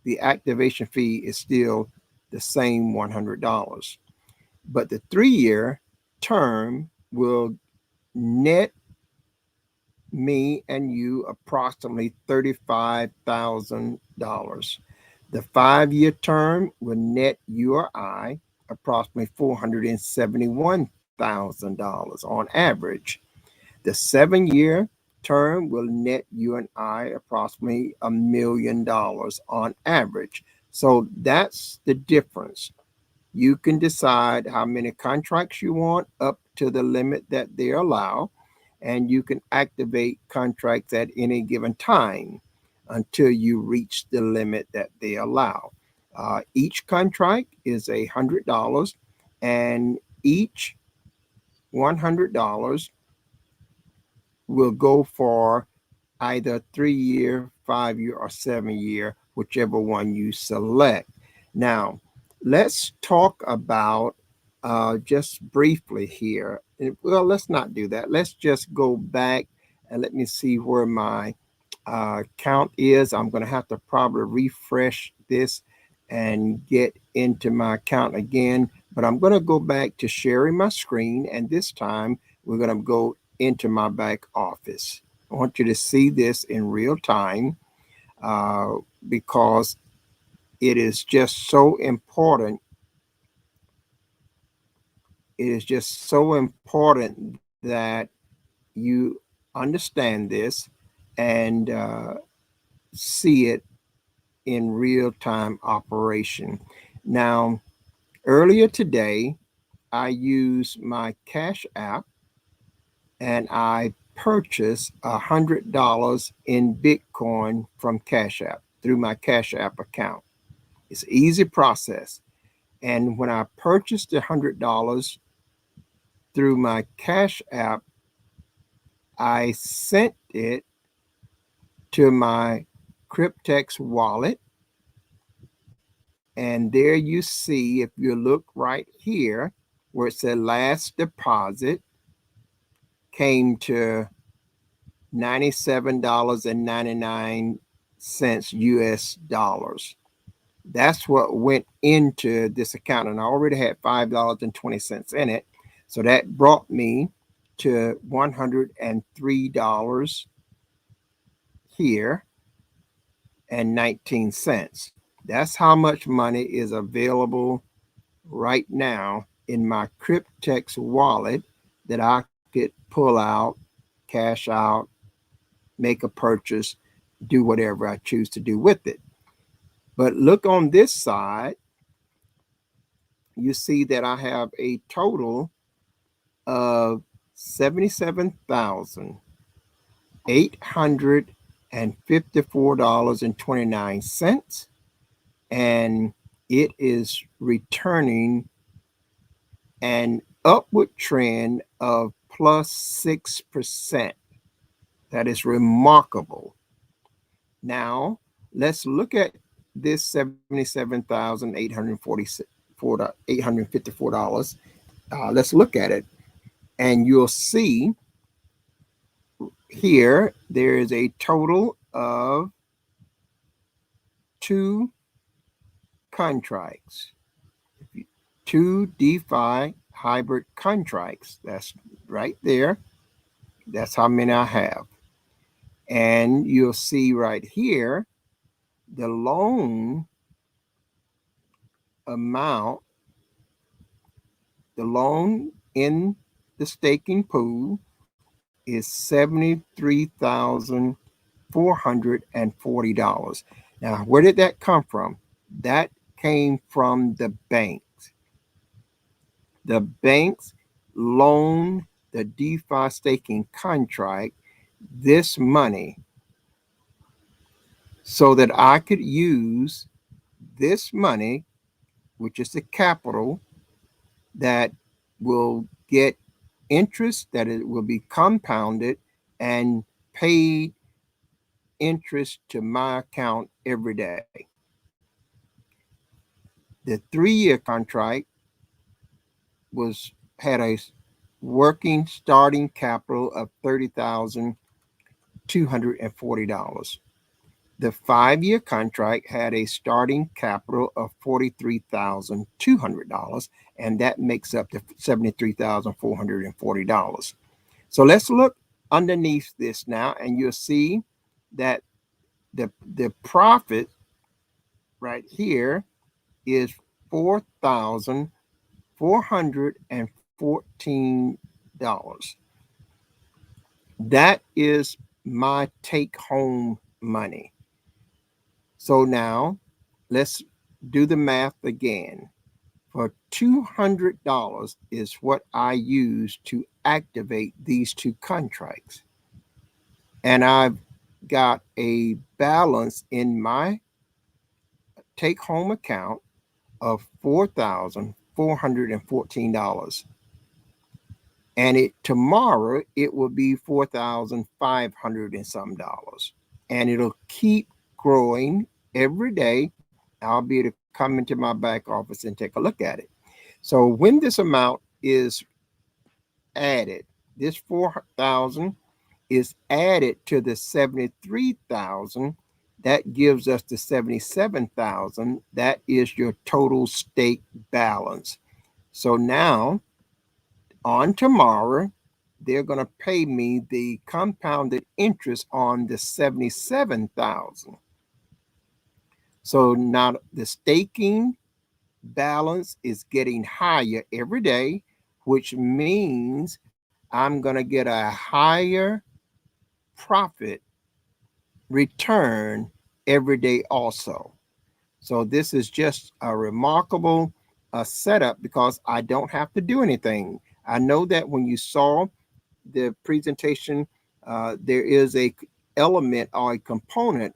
the activation fee is still the same $100. But the 3-year term will net me and you approximately $35,000. The 5-year term will net you or I approximately $471,000 on average. The 7-year term will net you and I approximately $1 million on average. So that's the difference. You can decide how many contracts you want up to the limit that they allow, and you can activate contracts at any given time until you reach the limit that they allow. Each contract is $100, and each $100 will go for either 3-year, 5-year, or 7-year, whichever one you select. Now, let's talk about just briefly here. Well, let's not do that. Let's just go back and let me see where my count is. I'm going to have to probably refresh this and get into my account again. But I'm going to go back to sharing my screen, and this time we're going to go into my back office. I want you to see this in real time because it is just so important. It is just so important that you understand this and see it in real-time operation. Now, earlier today, I used my Cash App and I purchased $100 in Bitcoin from Cash App through my Cash App account. It's an easy process. And when I purchased $100 through my Cash App, I sent it to my Cryptex wallet. And there you see, if you look right here, where it said last deposit came to $97.99 US dollars. That's what went into this account. And I already had $5.20 in it. So that brought me to $103 here and 19 cents. That's how much money is available right now in my Cryptex wallet that I could pull out, cash out, make a purchase, do whatever I choose to do with it. But look on this side, you see that I have a total of $77,854.29, and it is returning an upward trend of plus 6%. That is remarkable. Now, let's look at this $77,854. Let's look at it, and you'll see here there is a total of 2 contracts, 2 DeFi hybrid contracts. That's right there. That's how many I have. And you'll see right here the loan amount, the loan in the staking pool is $73,440. Now, where did that come from? That came from the banks. The banks loan the DeFi staking contract this money so that I could use this money, which is the capital that will get interest, that it will be compounded and paid interest to my account every day. The 3-year contract had a working starting capital of $30,240. The 5-year contract had a starting capital of $43,200, and that makes up the $73,440. So let's look underneath this now, and you'll see that the profit right here is $4,414. That is my take-home money. So now let's do the math again. For $200 is what I use to activate these 2 contracts. And I've got a balance in my take-home account of $4,414. And tomorrow it will be $4,500 and some dollars. And it'll keep growing every day. I'll be able to come into my back office and take a look at it. So when this amount is added, this 4,000 is added to the 73,000, that gives us the 77,000. That is your total stake balance. So now on tomorrow, they're going to pay me the compounded interest on the 77,000. So now the staking balance is getting higher every day, which means I'm going to get a higher profit return every day also. So this is just a remarkable setup because I don't have to do anything. I know that when you saw the presentation, there is a element or a component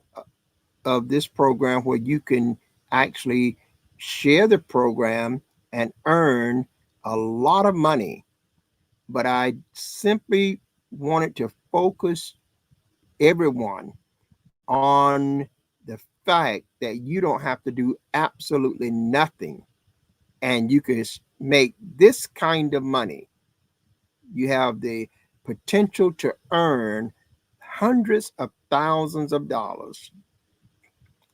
of this program where you can actually share the program and earn a lot of money. But I simply wanted to focus everyone on the fact that you don't have to do absolutely nothing and you can make this kind of money. You have the potential to earn hundreds of thousands of dollars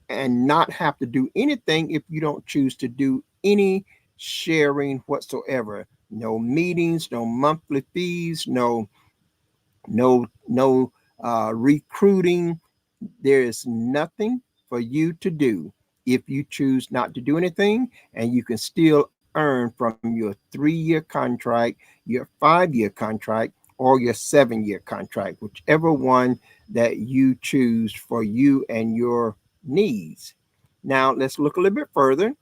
and not have to do anything if you don't choose to do any sharing whatsoever. No meetings, no monthly fees, no recruiting. There is nothing for you to do if you choose not to do anything, and you can still earn from your 3-year contract, your 5-year contract, or your 7-year contract, whichever one that you choose for you and your needs. Now let's look a little bit further.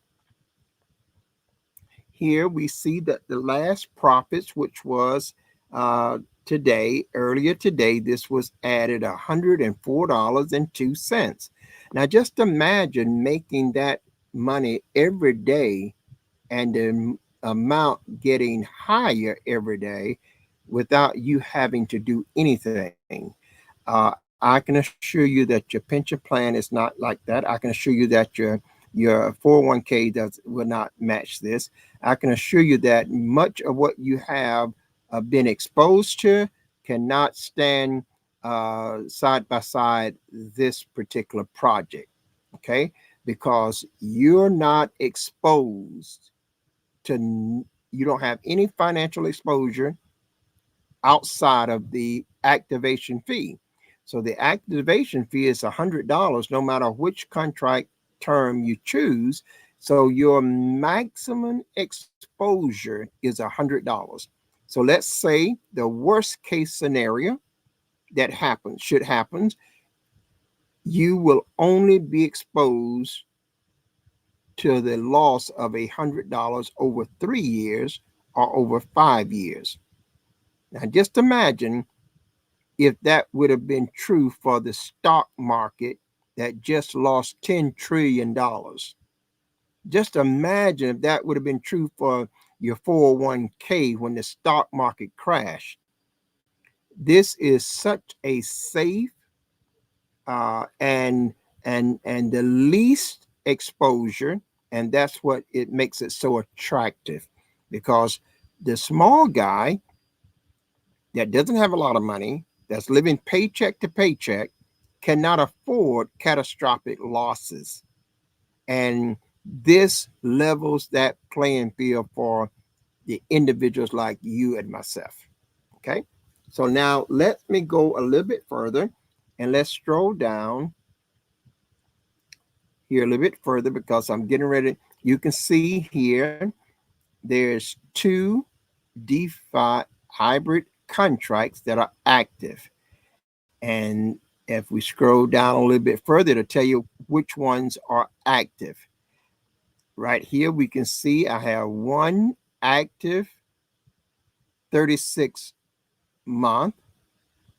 Here we see that the last profits, which was earlier today, this was added $104.02. Now just imagine making that money every day and the amount getting higher every day without you having to do anything. I can assure you that your pension plan is not like that. I can assure you that your 401k will not match this. I can assure you that much of what you have been exposed to cannot stand side by side this particular project, okay? Because you're not exposed to, you don't have any financial exposure outside of the activation fee. So the activation fee is $100 no matter which contract term you choose. So your maximum exposure is $100. So let's say the worst case scenario that should happen, you will only be exposed to the loss of $100 over 3 years or over 5 years. Now, just imagine if that would have been true for the stock market that just lost $10 trillion. Just imagine if that would have been true for your 401k when the stock market crashed. This is such a safe and the least exposure, and that's what it makes it so attractive, because the small guy that doesn't have a lot of money, that's living paycheck to paycheck, cannot afford catastrophic losses. And this levels that playing field for the individuals like you and myself. Okay. So now let me go a little bit further and let's scroll down here a little bit further, because I'm getting ready. You can see here there's 2 DeFi hybrid contracts that are active. And if we scroll down a little bit further to tell you which ones are active, right here we can see I have one active 36 month,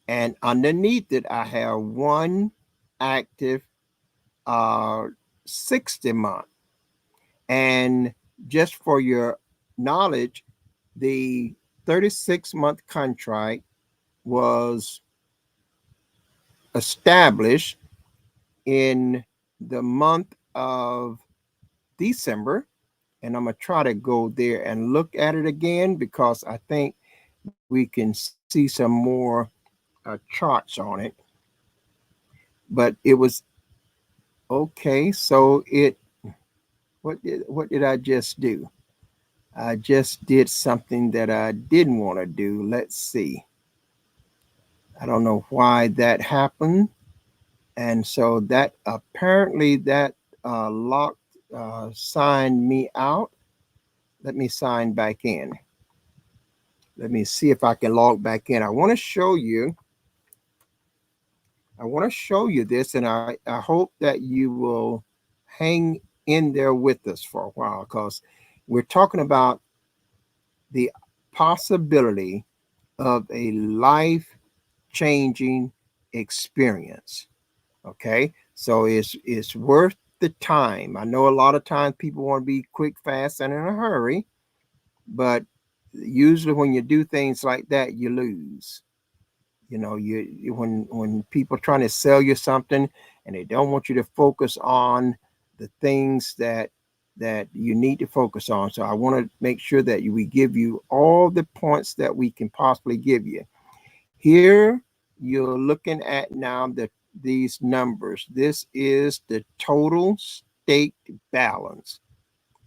and underneath it I have one active 60 month. And just for your knowledge, the 36-month contract was established in the month of December. And I'm going to try to go there and look at it again, because I think we can see some more charts on it. But it was okay. So what did I just do? I just did something that I didn't want to do. Let's see. I don't know why that happened. And so that apparently that locked signed me out. Let me sign back in. Let me see if I can log back in. I want to show you this, and I hope that you will hang in there with us for a while, because we're talking about the possibility of a life-changing experience. Okay, so it's worth the time. I know a lot of times people want to be quick, fast, and in a hurry, but usually when you do things like that, you lose. You know, when people are trying to sell you something and they don't want you to focus on the things that you need to focus on. So I want to make sure that we give you all the points that we can possibly give you. Here you're looking at now these numbers. This is the total staked balance.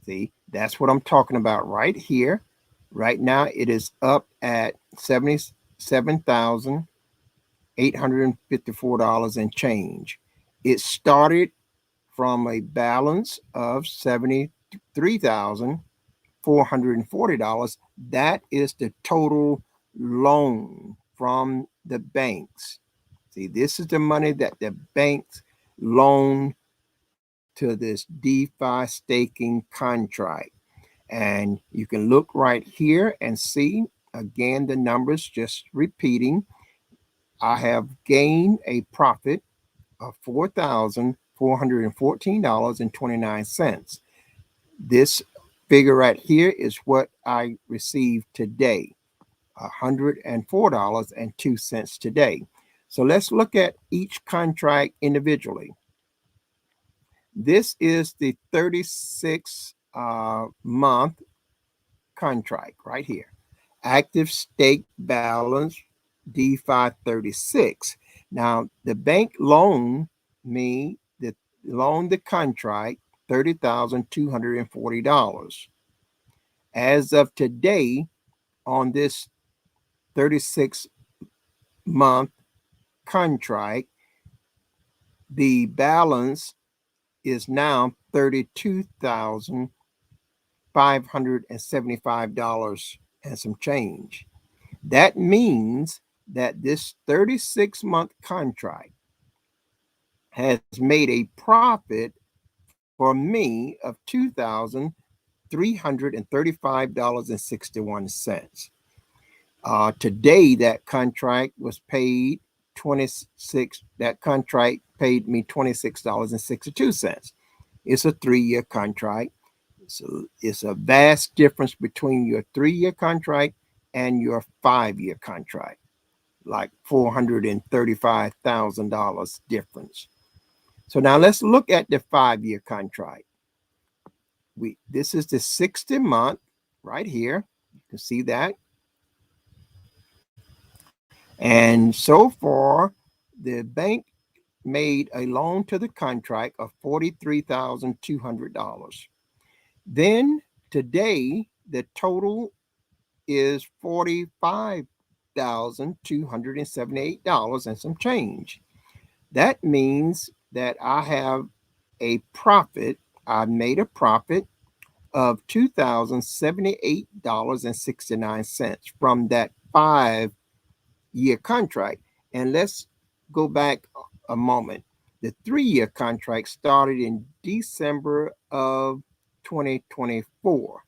See, that's what I'm talking about right here. Right now it is up at $77,854 and change. It started from a balance of $73,440. That is the total loan from the banks. See, this is the money that the banks loan to this DeFi staking contract. And you can look right here and see again the numbers, just repeating. I have gained a profit of $4,414.29. This figure right here is what I received today, $104.02 today. So let's look at each contract individually. This is the 36 month contract right here. Active stake balance DeFi 36. Now the bank loaned me the contract $30,240. As of today, on this 36 month contract, the balance is now $32,575 and some change. That means that this 36-month contract has made a profit for me of $2,335.61. Today, that contract was paid 26. That contract paid me $26.62. It's a 3-year contract. So it's a vast difference between your 3-year contract and your 5-year contract, like $435,000 difference. So now let's look at the 5-year contract. This is the 60 month right here. You can see that. And so far, the bank made a loan to the contract of $43,200. Then today, the total is $45,278 and some change. That means that I have a profit. I made a profit of $2,078.69 from that 5-year contract. And let's go back a moment. The 3-year contract started in December of 2024.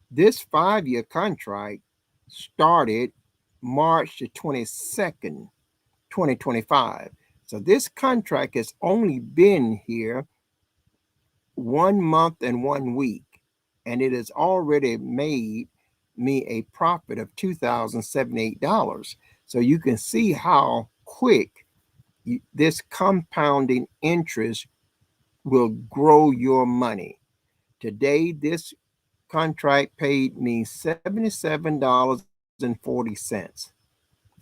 This 5-year contract started March the 22nd, 2025. So this contract has only been here 1 month and 1 week, and it has already made me a profit of $2,078. So you can see how quick this compounding interest will grow your money. Today, this contract paid me $77.40.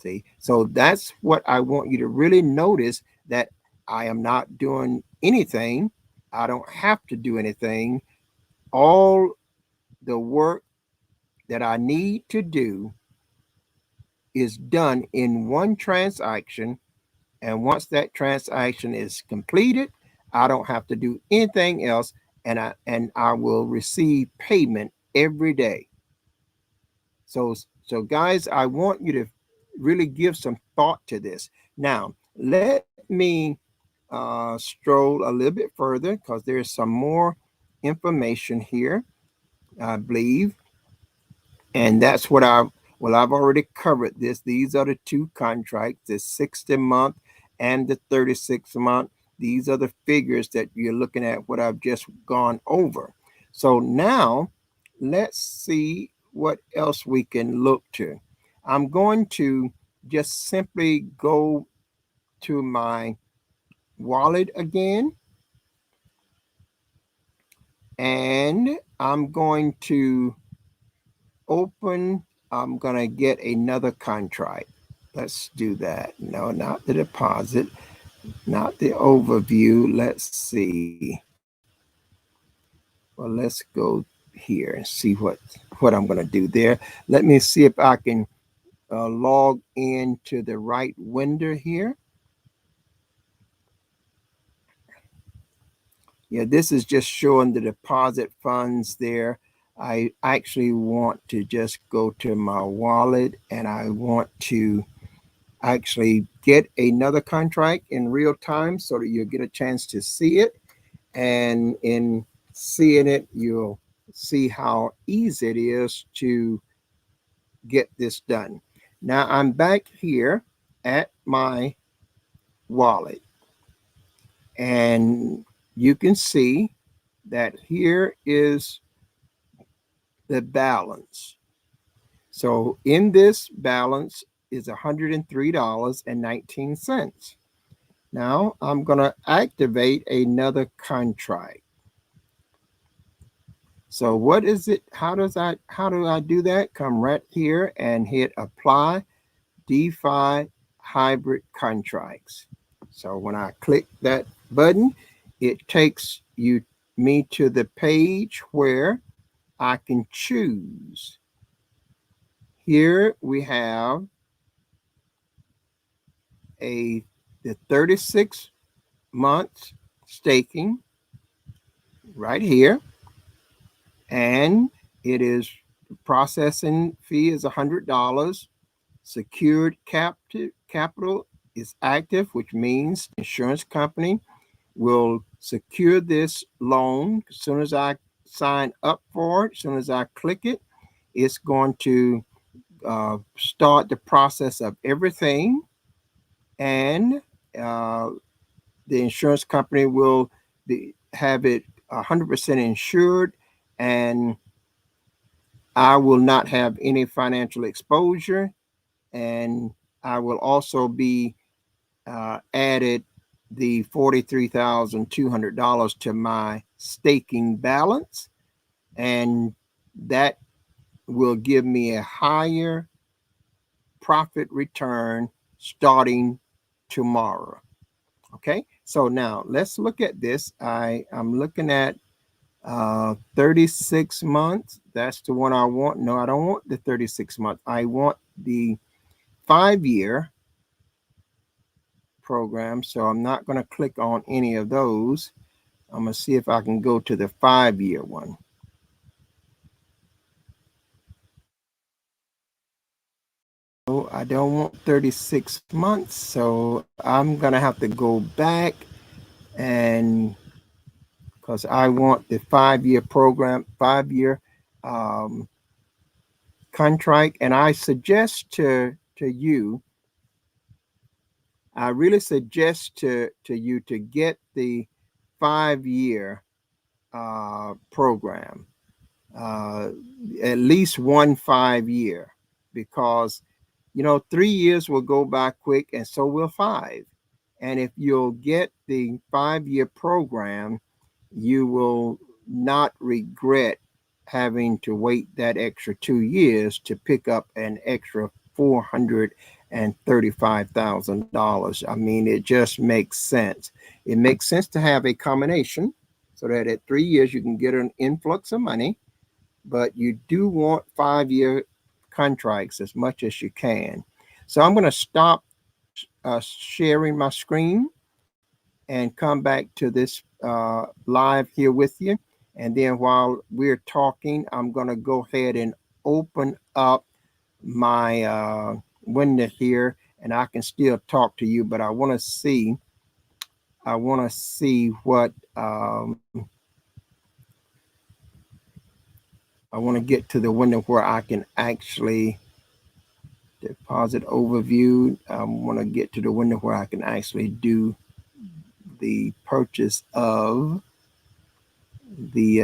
See, so that's what I want you to really notice, that I am not doing anything. I don't have to do anything. All the work that I need to do is done in one transaction. And once that transaction is completed, I don't have to do anything else. And I will receive payment every day. So guys, I want you to really give some thought to this. Now, let me stroll a little bit further, because there's some more information here, I believe. And that's what I've already covered this. These are the 2 contracts, the 60 month and the 36 month. These are the figures that you're looking at, what I've just gone over. So now let's see what else we can look to. I'm going to just simply go to my wallet again, and I'm going to I'm going to get another contract. Let's do that. No, not the deposit, not the overview. Let's see. Well, let's go here and see what I'm going to do there. Let me see if I can log into the right window here. Yeah, this is just showing the deposit funds there. I actually want to just go to my wallet, and I want to actually get another contract in real time so that you'll get a chance to see it. And in seeing it, you'll see how easy it is to get this done. Now I'm back here at my wallet, and you can see that here is the balance. So in this balance is $103.19. Now I'm going to activate another contract. So what is it? How do I do that? Come right here and hit apply DeFi hybrid contracts. So when I click that button, it takes me to the page where I can choose. Here we have the 36 months staking right here, and it is processing fee is $100. Secured capital is active, which means the insurance company will secure this loan as soon as I sign up for it. As soon as I click it, it's going to start the process of everything, and the insurance company will have it 100% insured, and I will not have any financial exposure, and I will also be added the $43,200 to my staking balance, and that will give me a higher profit return starting tomorrow. Okay, so now let's look at this. I'm looking at 36 months. That's the one I want. No, I don't want the 36 months. I want the 5-year program. So I'm not going to click on any of those. I'm going to see if I can go to the 5-year one. No, I don't want 36 months. So I'm going to have to go back, and because I want the 5-year program, 5-year contract. And I suggest to you, I really suggest to you to get the 5-year program, at least 5 year, because 3 years will go by quick, and so will 5. And if you'll get the 5-year program, you will not regret having to wait that extra 2 years to pick up an extra $435,000. I mean, it just makes sense. It makes sense to have a combination so that at 3 years you can get an influx of money, but you do want 5-year contracts as much as you can. So I'm going to stop sharing my screen and come back to this live here with you. And then while we're talking, I'm going to go ahead and open up my window here, and I can still talk to you, but I want to see what I want to get to the window where I can actually deposit overview. I want to get to the window where I can actually do the purchase of the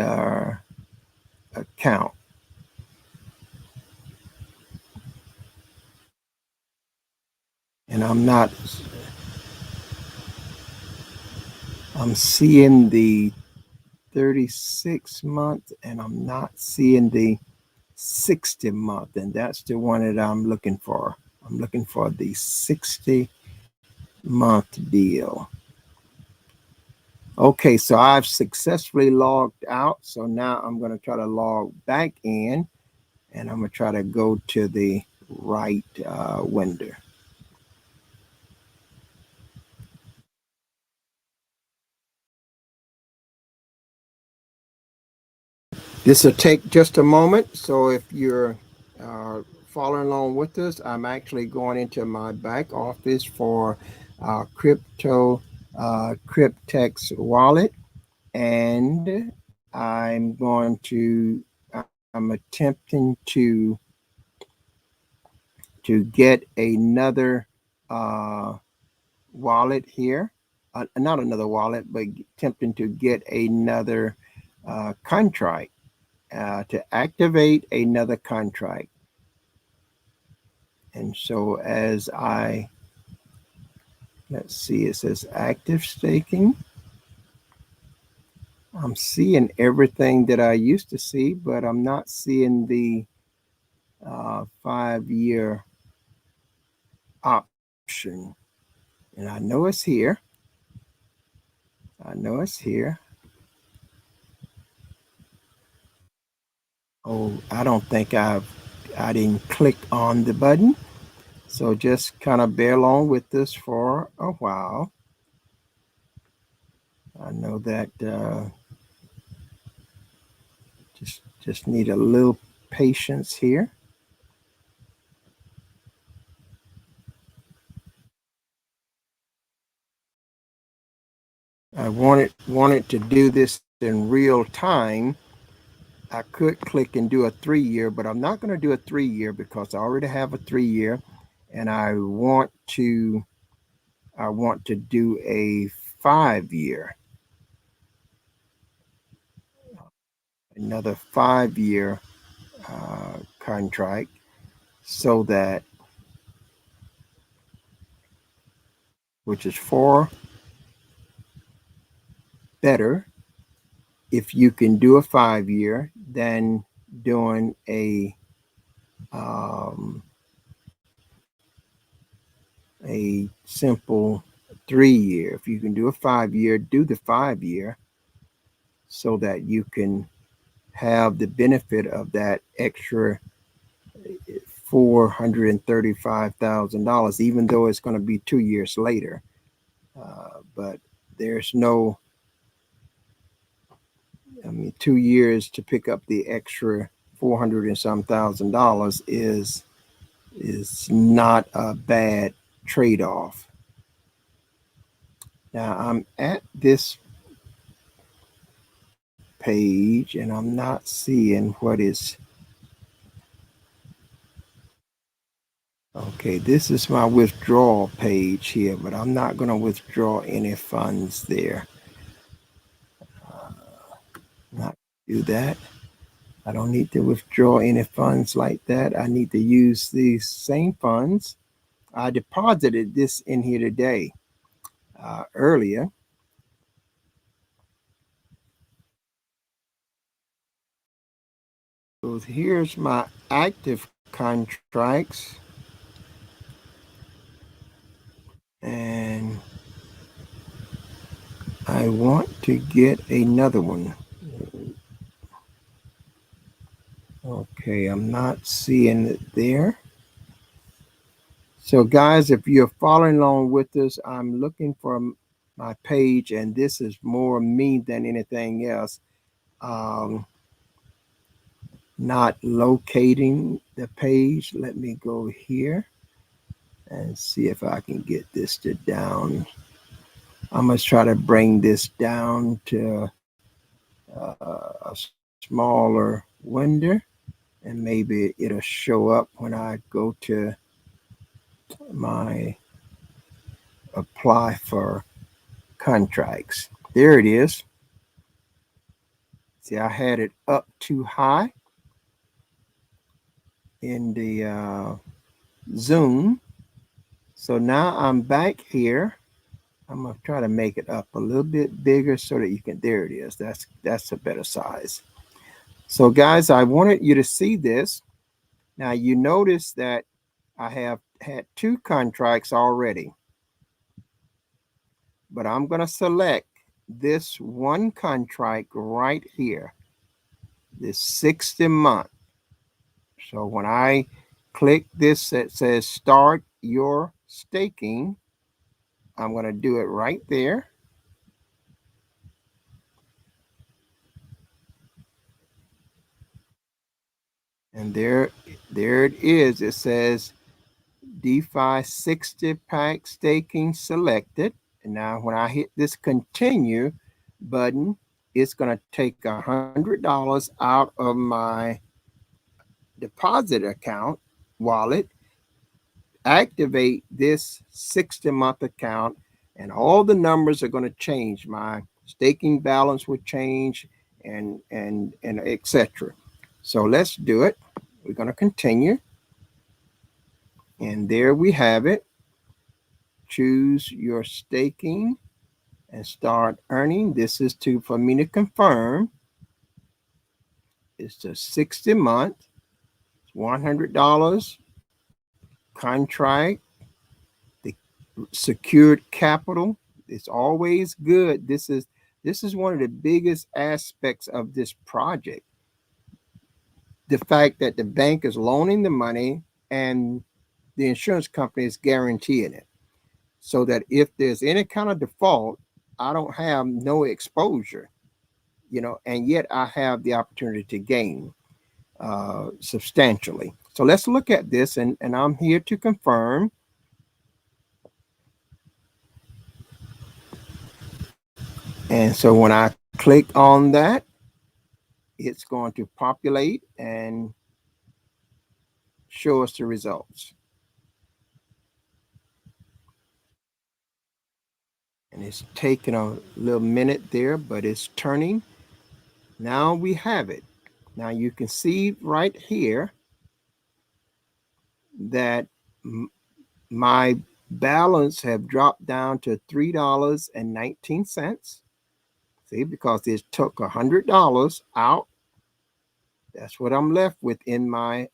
account. And I'm seeing the 36 month, and I'm not seeing the 60 month, and that's the one that I'm looking for. I'm looking for the 60-month deal. Okay, so I've successfully logged out. So now I'm going to try to log back in, and I'm going to try to go to the right window. This will take just a moment. So if you're following along with us, I'm actually going into my back office for Cryptex wallet, and I'm attempting to get another wallet here, not another wallet, but attempting to get another contract, to activate another contract. And so as let's see, it says active staking. I'm seeing everything that I used to see, but I'm not seeing the 5-year option. And I know it's here. Oh, I don't think I didn't click on the button. So just kind of bear along with this for a while. I know that just need a little patience here. I wanted to do this in real time, I could click and do a 3-year, but I'm not going to do a 3-year because I already have a 3-year, and I want to do a 5-year, another 5-year contract, so that, which is far better if you can do a 5-year than doing um, a simple 3-year. If you can do a 5-year, do the 5-year so that you can have the benefit of that extra $435,000, even though it's going to be 2 years later. But there's no, 2 years to pick up the extra 400 and some $1,000 is not a bad trade-off. Now I'm at this page and I'm not seeing what is. Okay, this is my withdrawal page here, but I'm not going to withdraw any funds there. Not do that. I don't need to withdraw any funds like that. I need to use these same funds. I deposited this in here today, earlier. So here's my active contracts. And I want to get another one. Okay, I'm not seeing it there. So guys, if you're following along with us, I'm looking for my page, and this is more me than anything else. Not locating the page. Let me go here and see if I can get this to down. I'm going to try to bring this down to a smaller window, and maybe it'll show up when I go to my apply for contracts. There it is. See, I had it up too high in the Zoom. So now I'm back here. I'm going to try to make it up a little bit bigger so that you can, there it is. That's a better size. So guys, I wanted you to see this. Now you notice that I have had 2 contracts already, but I'm going to select this one contract right here, this 60-month. So when I click this that says start your staking, I'm going to do it right there. And there it is. It says DeFi 60-pack staking selected. And now when I hit this continue button, it's going to take $100 out of my deposit account wallet, activate this 60-month account, and all the numbers are going to change. My staking balance would change, and etc. So let's do it. We're going to continue. And there we have it. Choose your staking and start earning. This is for me to confirm. It's the 60-month, $100 contract, the secured capital. It's always good. This is one of the biggest aspects of this project. The fact that the bank is loaning the money and the insurance company is guaranteeing it, so that if there's any kind of default, I don't have no exposure, and yet I have the opportunity to gain substantially. So let's look at this, and I'm here to confirm. And so when I click on that, it's going to populate and show us the results. And it's taking a little minute there, but it's turning. Now we have it. Now you can see right here that my balance have dropped down to $3.19. See, because it took $100 out. That's what I'm left with in my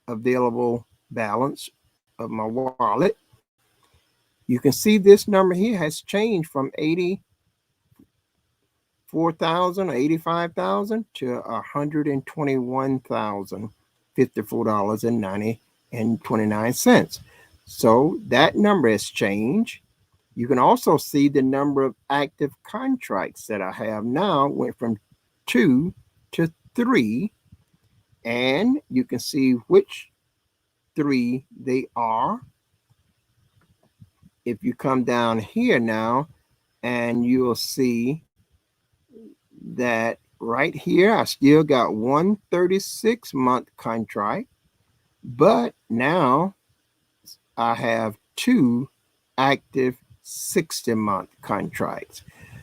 available balance of my wallet. You can see this number here has changed from 84,000 or 85,000 to $121,054.29. So that number has changed. You can also see the number of active contracts that I have now went from 2 to 3. And you can see which 3 they are. If you come down here now, and you'll see that right here, I still got one 36-month contract, but now I have 2 active 60-month contracts.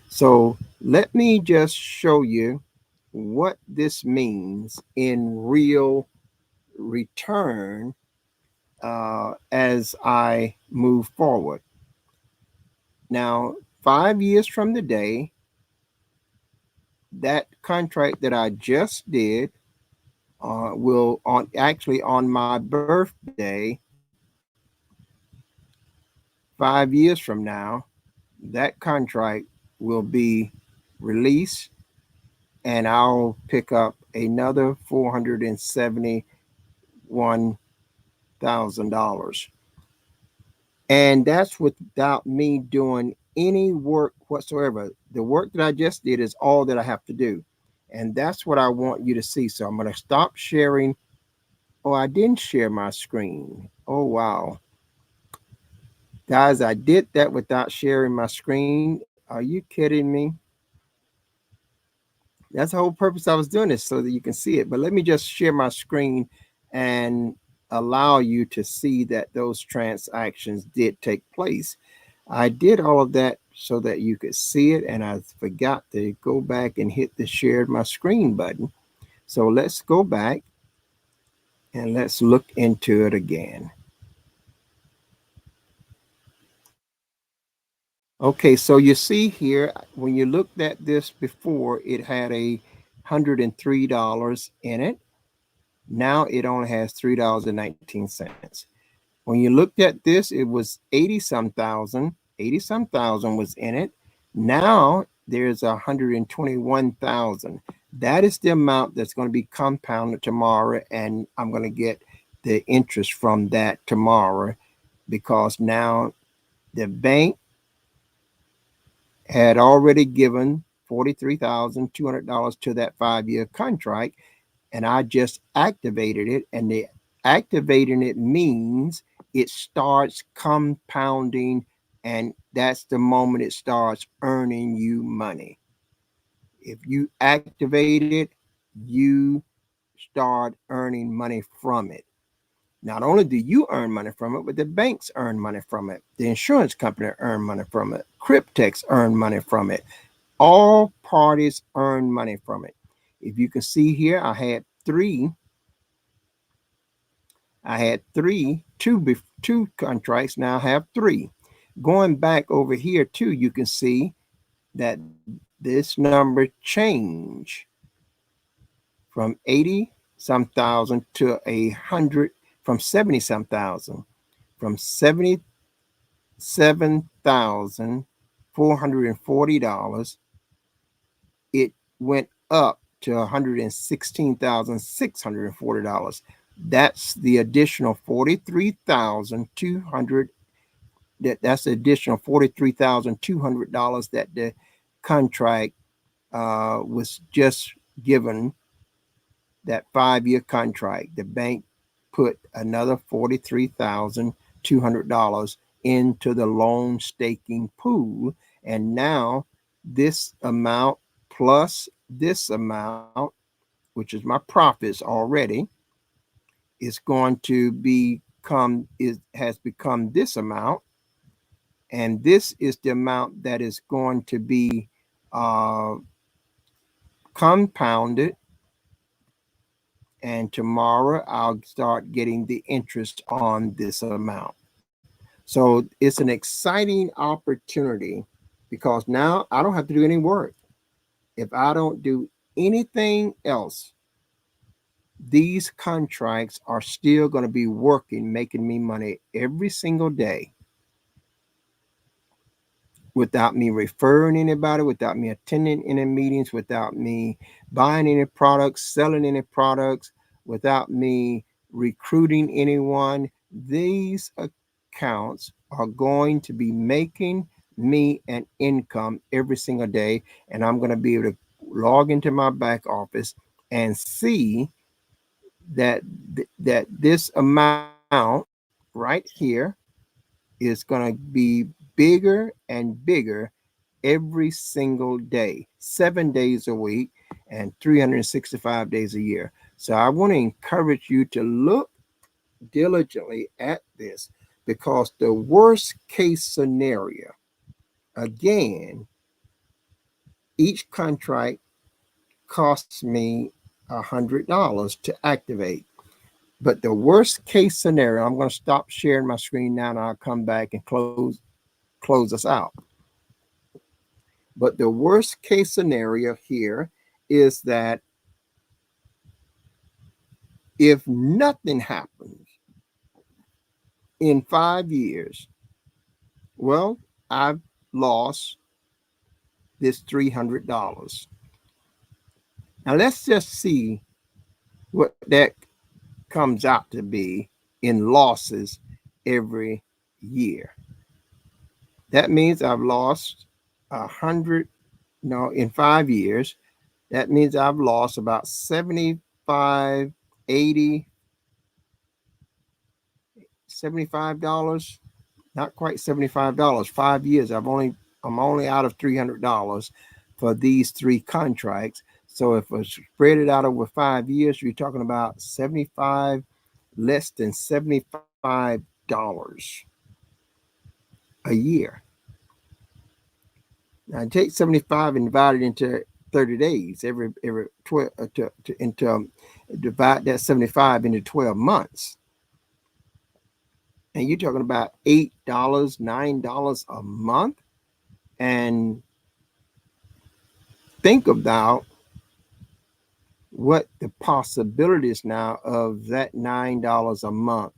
So let me just show you what this means in real return as I move forward. Now, 5 years from the day, that contract that I just did will on my birthday, 5 years from now, that contract will be released, and I'll pick up another $471,000. And that's without me doing any work whatsoever. The work that I just did is all that I have to do. And that's what I want you to see. So I'm going to stop sharing. Oh, I didn't share my screen. Oh, wow. Guys, I did that without sharing my screen. Are you kidding me? That's the whole purpose I was doing this, so that you can see it. But let me just share my screen and allow you to see that those transactions did take place. I did all of that so that you could see it, and I forgot to go back and hit the shared my screen button. So let's go back and let's look into it again. Okay, so you see here, when you looked at this before, it had $103 in it. Now it only has $3.19. When you looked at this, it was 80-some thousand was in it. Now there's 121,000. That is the amount that's going to be compounded tomorrow, and I'm going to get the interest from that tomorrow, because now the bank had already given $43,200 to that 5-year contract, and I just activated it. And the activating it means it starts compounding, and that's the moment it starts earning you money. If you activate it, you start earning money from it. Not only do you earn money from it, but the banks earn money from it. The insurance company earn money from it. Cryptex earn money from it. All parties earn money from it. If you can see here, I had two contracts. Now I have 3. Going back over here too, you can see that this number changed from 80-some thousand to 100, from 70-some thousand, from $77,440. It went up to $116,640. That's the additional $43,200. That's the additional $43,200 that the contract was just given. That 5-year contract, the bank put another $43,200 into the loan staking pool, and now this amount plus this amount, which is my profits already, is going to has become this amount. And this is the amount that is going to be compounded. And tomorrow I'll start getting the interest on this amount. So it's an exciting opportunity because now I don't have to do any work. If I don't do anything else, these contracts are still going to be working, making me money every single day without me referring anybody, without me attending any meetings, without me buying any products, selling any products, without me recruiting anyone. These accounts are going to be making me an income every single day, and I'm going to be able to log into my back office and see that this amount right here is going to be bigger and bigger every single day, 7 days a week and 365 days a year. So I want to encourage you to look diligently at this, because the worst case scenario, again, each contract costs me $100 to activate. But the worst case scenario, I'm going to stop sharing my screen now and I'll come back and close us out. But the worst case scenario here is that if nothing happens in 5 years, well, I've lost this $300. Now let's just see what that comes out to be in losses every year. That means I've lost in 5 years. That means I've lost about 75, 80, $75, not quite $75. 5 years. I'm only out of $300 for these 3 contracts. So if I spread it out over 5 years, you're talking about less than $75 a year. Now take 75 and divide it into 30 days. Every 12 divide that 75 into 12 months. And you're talking about $8, $9 a month. And think about what the possibilities now of that $9 a month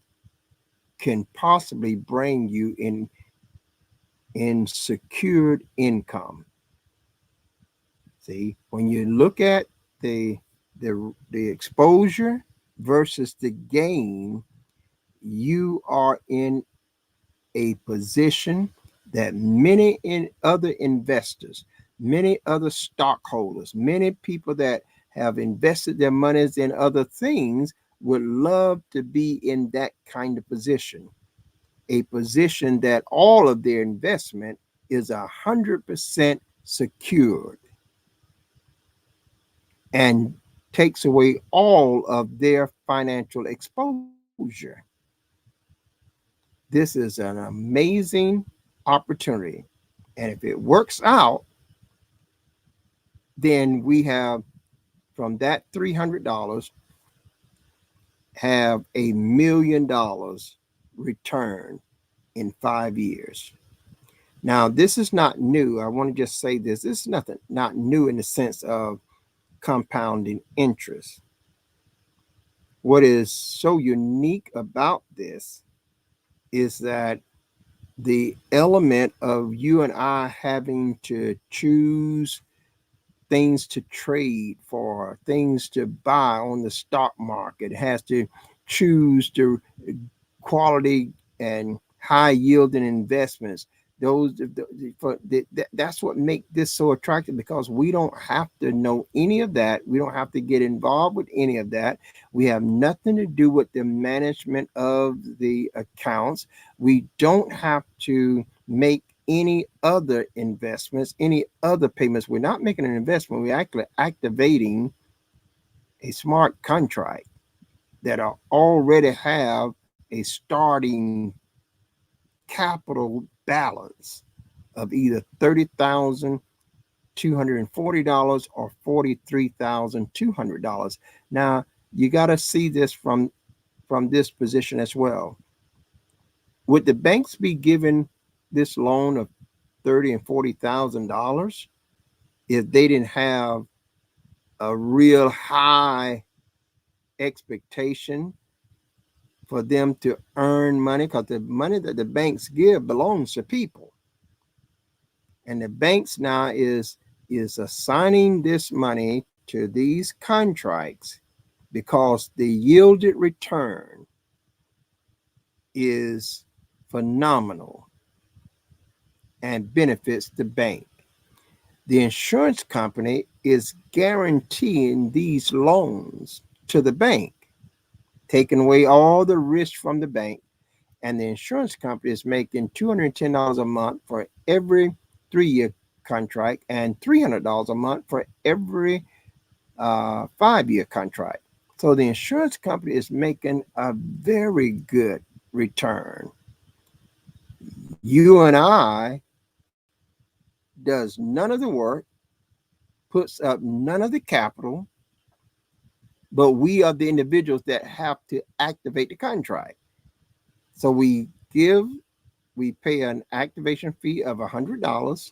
can possibly bring you in secured income. See, when you look at the exposure versus the gain, you are in a position that many other investors, many other stockholders, many people that have invested their monies in other things would love to be in that kind of position. A position that all of their investment is 100% secured and takes away all of their financial exposure. This is an amazing opportunity. And if it works out, then we have, from that $300, have $1 million return in 5 years. Now, this is not new. I want to just say this. This is not new in the sense of compounding interest. What is so unique about this is that the element of you and I having to choose things to trade for, things to buy on the stock market, has to choose the quality and high yielding investments. That's what makes this so attractive, because we don't have to know any of that. We don't have to get involved with any of that. We have nothing to do with the management of the accounts. We don't have to make any other investments, any other payments. We're not making an investment. We're actually activating a smart contract that already have a starting capital balance of either $30,240 or $43,200. Now, you got to see this from this position as well. Would the banks be given this loan of $30,000 and $40,000 if they didn't have a real high expectation for them to earn money? Because the money that the banks give belongs to people, and the banks now is assigning this money to these contracts because the yielded return is phenomenal and benefits the bank. The insurance company is guaranteeing these loans to the bank, taking away all the risk from the bank, and the insurance company is making $210 a month for every 3-year contract and $300 a month for every 5-year contract. So the insurance company is making a very good return. You and I does none of the work, puts up none of the capital, but we are the individuals that have to activate the contract. So we pay an activation fee of $100.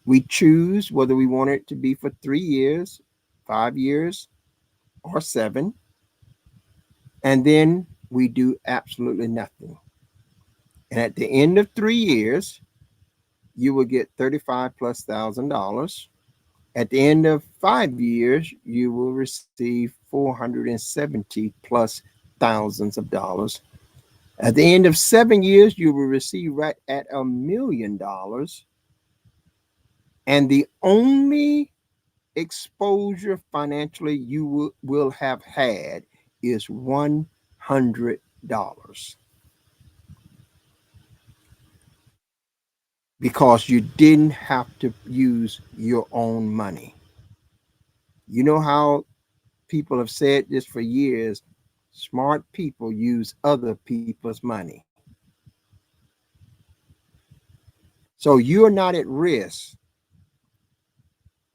We choose whether we want it to be for 3 years, 5 years, or 7. And then we do absolutely nothing. And at the end of 3 years, you will get $35,000+. At the end of 5 years, you will receive $470,000+. At the end of 7 years, you will receive right at $1 million. And the only exposure financially you will have had is $100. Because you didn't have to use your own money. You know how people have said this for years: smart people use other people's money. So you're not at risk,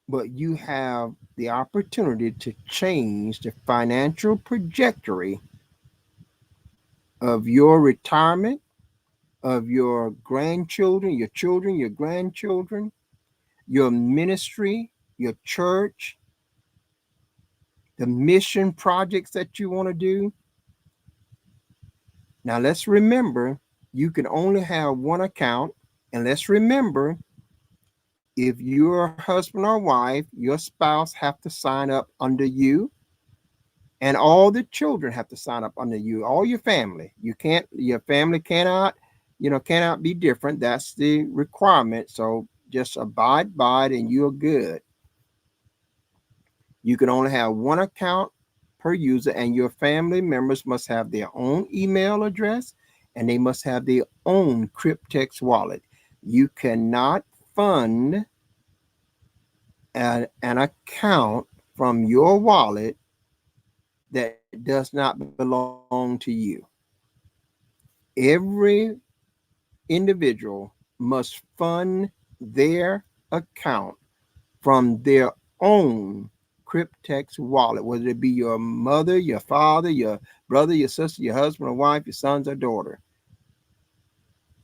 but you have the opportunity to change the financial trajectory of your retirement, of your grandchildren, your children, your grandchildren, your ministry, your church, the mission projects that you want to do. Now, let's remember, you can only have one account. And let's remember, if you're a husband or wife, your spouse have to sign up under you. And all the children have to sign up under you, all your family. Your family cannot be different. That's the requirement. So just abide by it and you're good. You can only have one account per user, and your family members must have their own email address and they must have their own cryptex wallet. You cannot fund an account from your wallet that does not belong to you. Every individual must fund their account from their own cryptex wallet, whether it be your mother, your father, your brother, your sister, your husband or wife, your sons or daughter.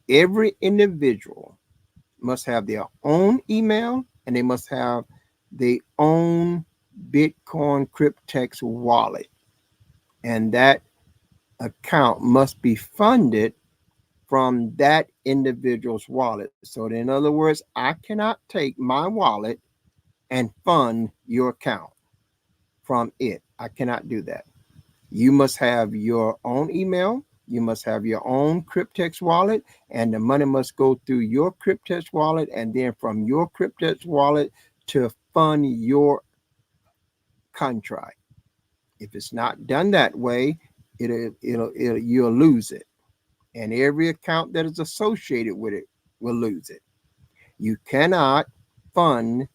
Every individual must have their own email and they must have their own Bitcoin cryptex wallet. And that account must be funded from that individual's wallet. So in other words, I cannot take my wallet and fund your account from it. I cannot do that. You must have your own email. You must have your own cryptex wallet, and the money must go through your cryptex wallet, and then from your cryptex wallet to fund your contract. If it's not done that way, you'll lose it, and every account that is associated with it will lose it. You cannot fund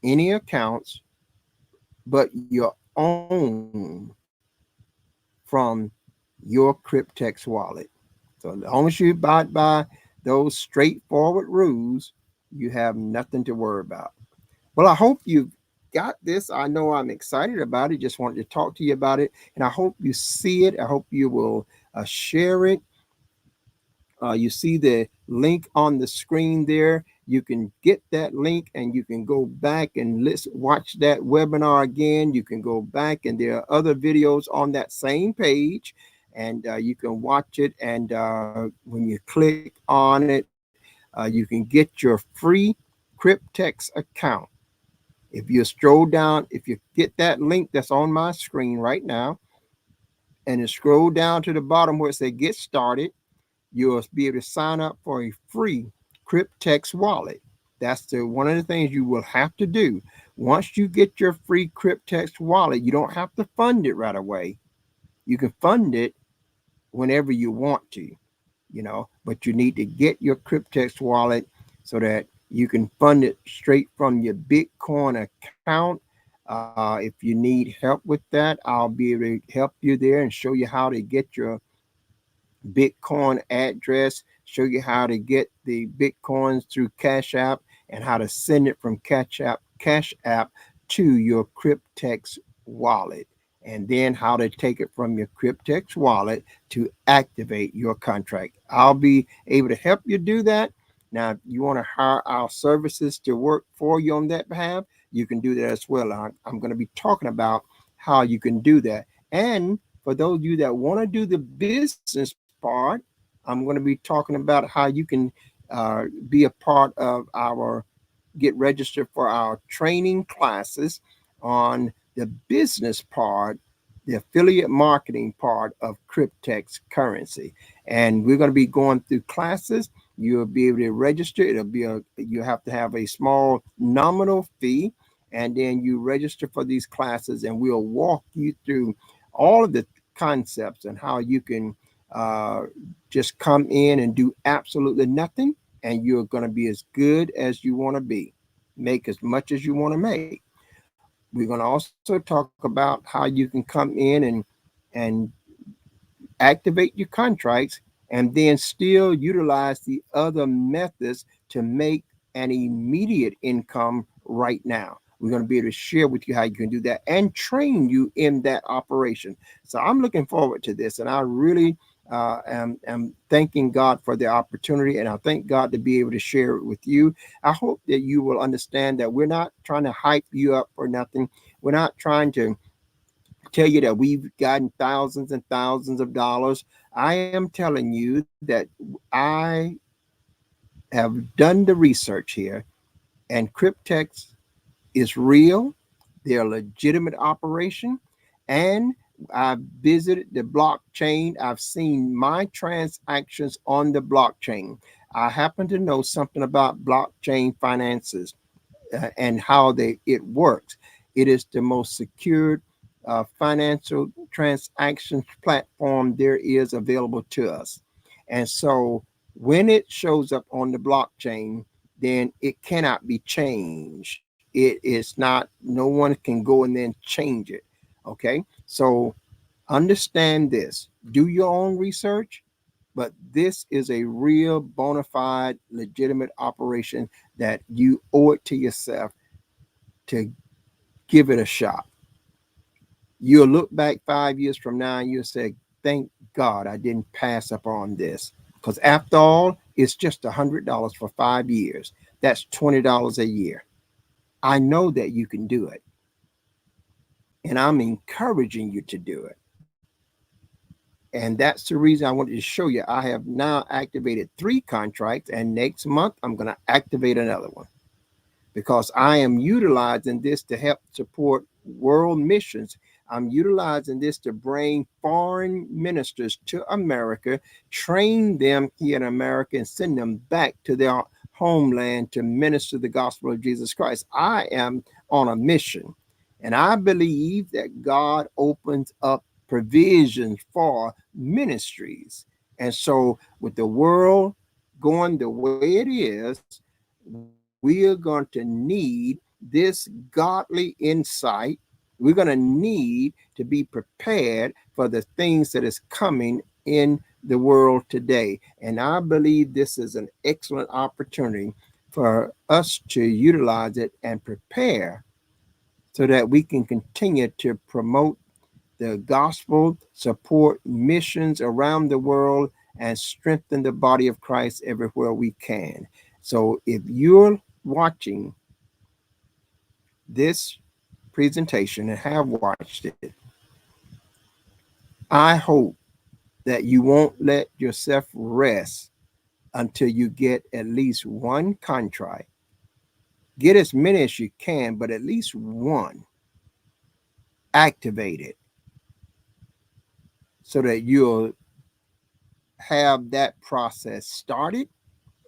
any accounts but your own from your Cryptex wallet. So as long as you abide by those straightforward rules, you have nothing to worry about. Well, I hope you've got this. I know I'm excited about it. Just wanted to talk to you about it. And I hope you see it. I hope you will share it. You see the link on the screen there. You can get that link and you can go back and watch that webinar again. You can go back and there are other videos on that same page and you can watch it. And when you click on it, you can get your free Cryptex account. If you scroll down, if you get that link that's on my screen right now and you scroll down to the bottom where it says get started, you'll be able to sign up for a free Cryptex wallet. That's one of the things you will have to do. Once you get your free Cryptex wallet, you don't have to fund it right away. You can fund it whenever you want to, but you need to get your Cryptex wallet so that you can fund it straight from your Bitcoin account. If you need help with that, I'll be able to help you there and show you how to get your Bitcoin address, show you how to get the Bitcoins through Cash App and how to send it from Cash App to your Cryptex wallet, and then how to take it from your Cryptex wallet to activate your contract. I'll be able to help you do that. Now, if you want to hire our services to work for you on that behalf, you can do that as well. I'm going to be talking about how you can do that. And for those of you that want to do the business part, I'm going to be talking about how you can be a part of get registered for our training classes on the business part, the affiliate marketing part of Cryptex currency. And we're going to be going through classes. You'll be able to register. You have to have a small nominal fee, and then you register for these classes, and we'll walk you through all of the concepts and how you can just come in and do absolutely nothing, and you're going to be as good as you want to be, make as much as you want to make. We're going to also talk about how you can come in and activate your contracts and then still utilize the other methods to make an immediate income right now. We're going to be able to share with you how you can do that and train you in that operation. So I'm looking forward to this, and I really am thanking God for the opportunity, and I thank God to be able to share it with you. I hope that you will understand that we're not trying to hype you up for nothing. We're not trying to tell you that we've gotten thousands and thousands of dollars. I am telling you that I have done the research here, and Cryptex is real. They're a legitimate operation, and I've visited the blockchain. I've seen my transactions on the blockchain. I happen to know something about blockchain finances and how it works. It is the most secured financial transactions platform there is available to us. And so when it shows up on the blockchain, then it cannot be changed. It is not, no one can go and then change it. Okay. So understand this, do your own research, but this is a real bona fide, legitimate operation that you owe it to yourself to give it a shot. You'll look back 5 years from now and you'll say, thank God I didn't pass up on this. Because after all, it's just $100 for 5 years. That's $20 a year. I know that you can do it. And I'm encouraging you to do it. And that's the reason I wanted to show you. I have now activated 3 contracts, and next month I'm going to activate another one, because I am utilizing this to help support world missions. I'm utilizing this to bring foreign ministers to America, train them here in America, and send them back to their homeland to minister the gospel of Jesus Christ. I am on a mission, and I believe that God opens up provisions for ministries. And so with the world going the way it is, we are going to need this godly insight, We're going to need to be prepared for the things that is coming in the world today. And I believe this is an excellent opportunity for us to utilize it and prepare so that we can continue to promote the gospel, support missions around the world, and strengthen the body of Christ everywhere we can. So if you're watching this presentation and have watched it, I hope that you won't let yourself rest until you get at least one contract. Get as many as you can, but at least one activated so that you'll have that process started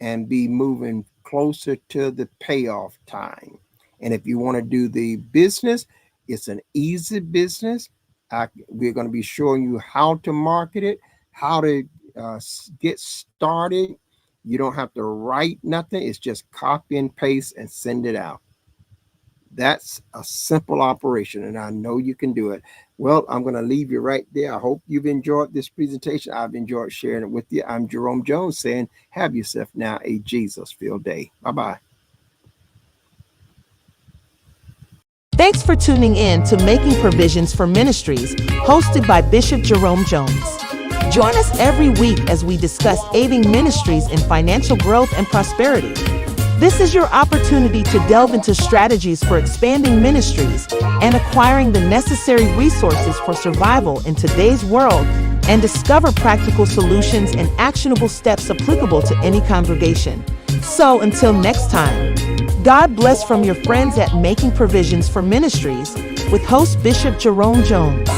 and be moving closer to the payoff time. And if you want to do the business, it's an easy business. We're going to be showing you how to market it, how to get started. You don't have to write nothing. It's just copy and paste and send it out. That's a simple operation, and I know you can do it. Well, I'm going to leave you right there. I hope you've enjoyed this presentation. I've enjoyed sharing it with you. I'm Jerome Jones saying, have yourself now a Jesus-filled day. Bye-bye. Thanks for tuning in to Making Provisions for Ministries, hosted by Bishop Jerome Jones. Join us every week as we discuss aiding ministries in financial growth and prosperity. This is your opportunity to delve into strategies for expanding ministries and acquiring the necessary resources for survival in today's world, and discover practical solutions and actionable steps applicable to any congregation. So until next time, God bless from your friends at Making Provisions for Ministries with host Bishop Jerome Jones.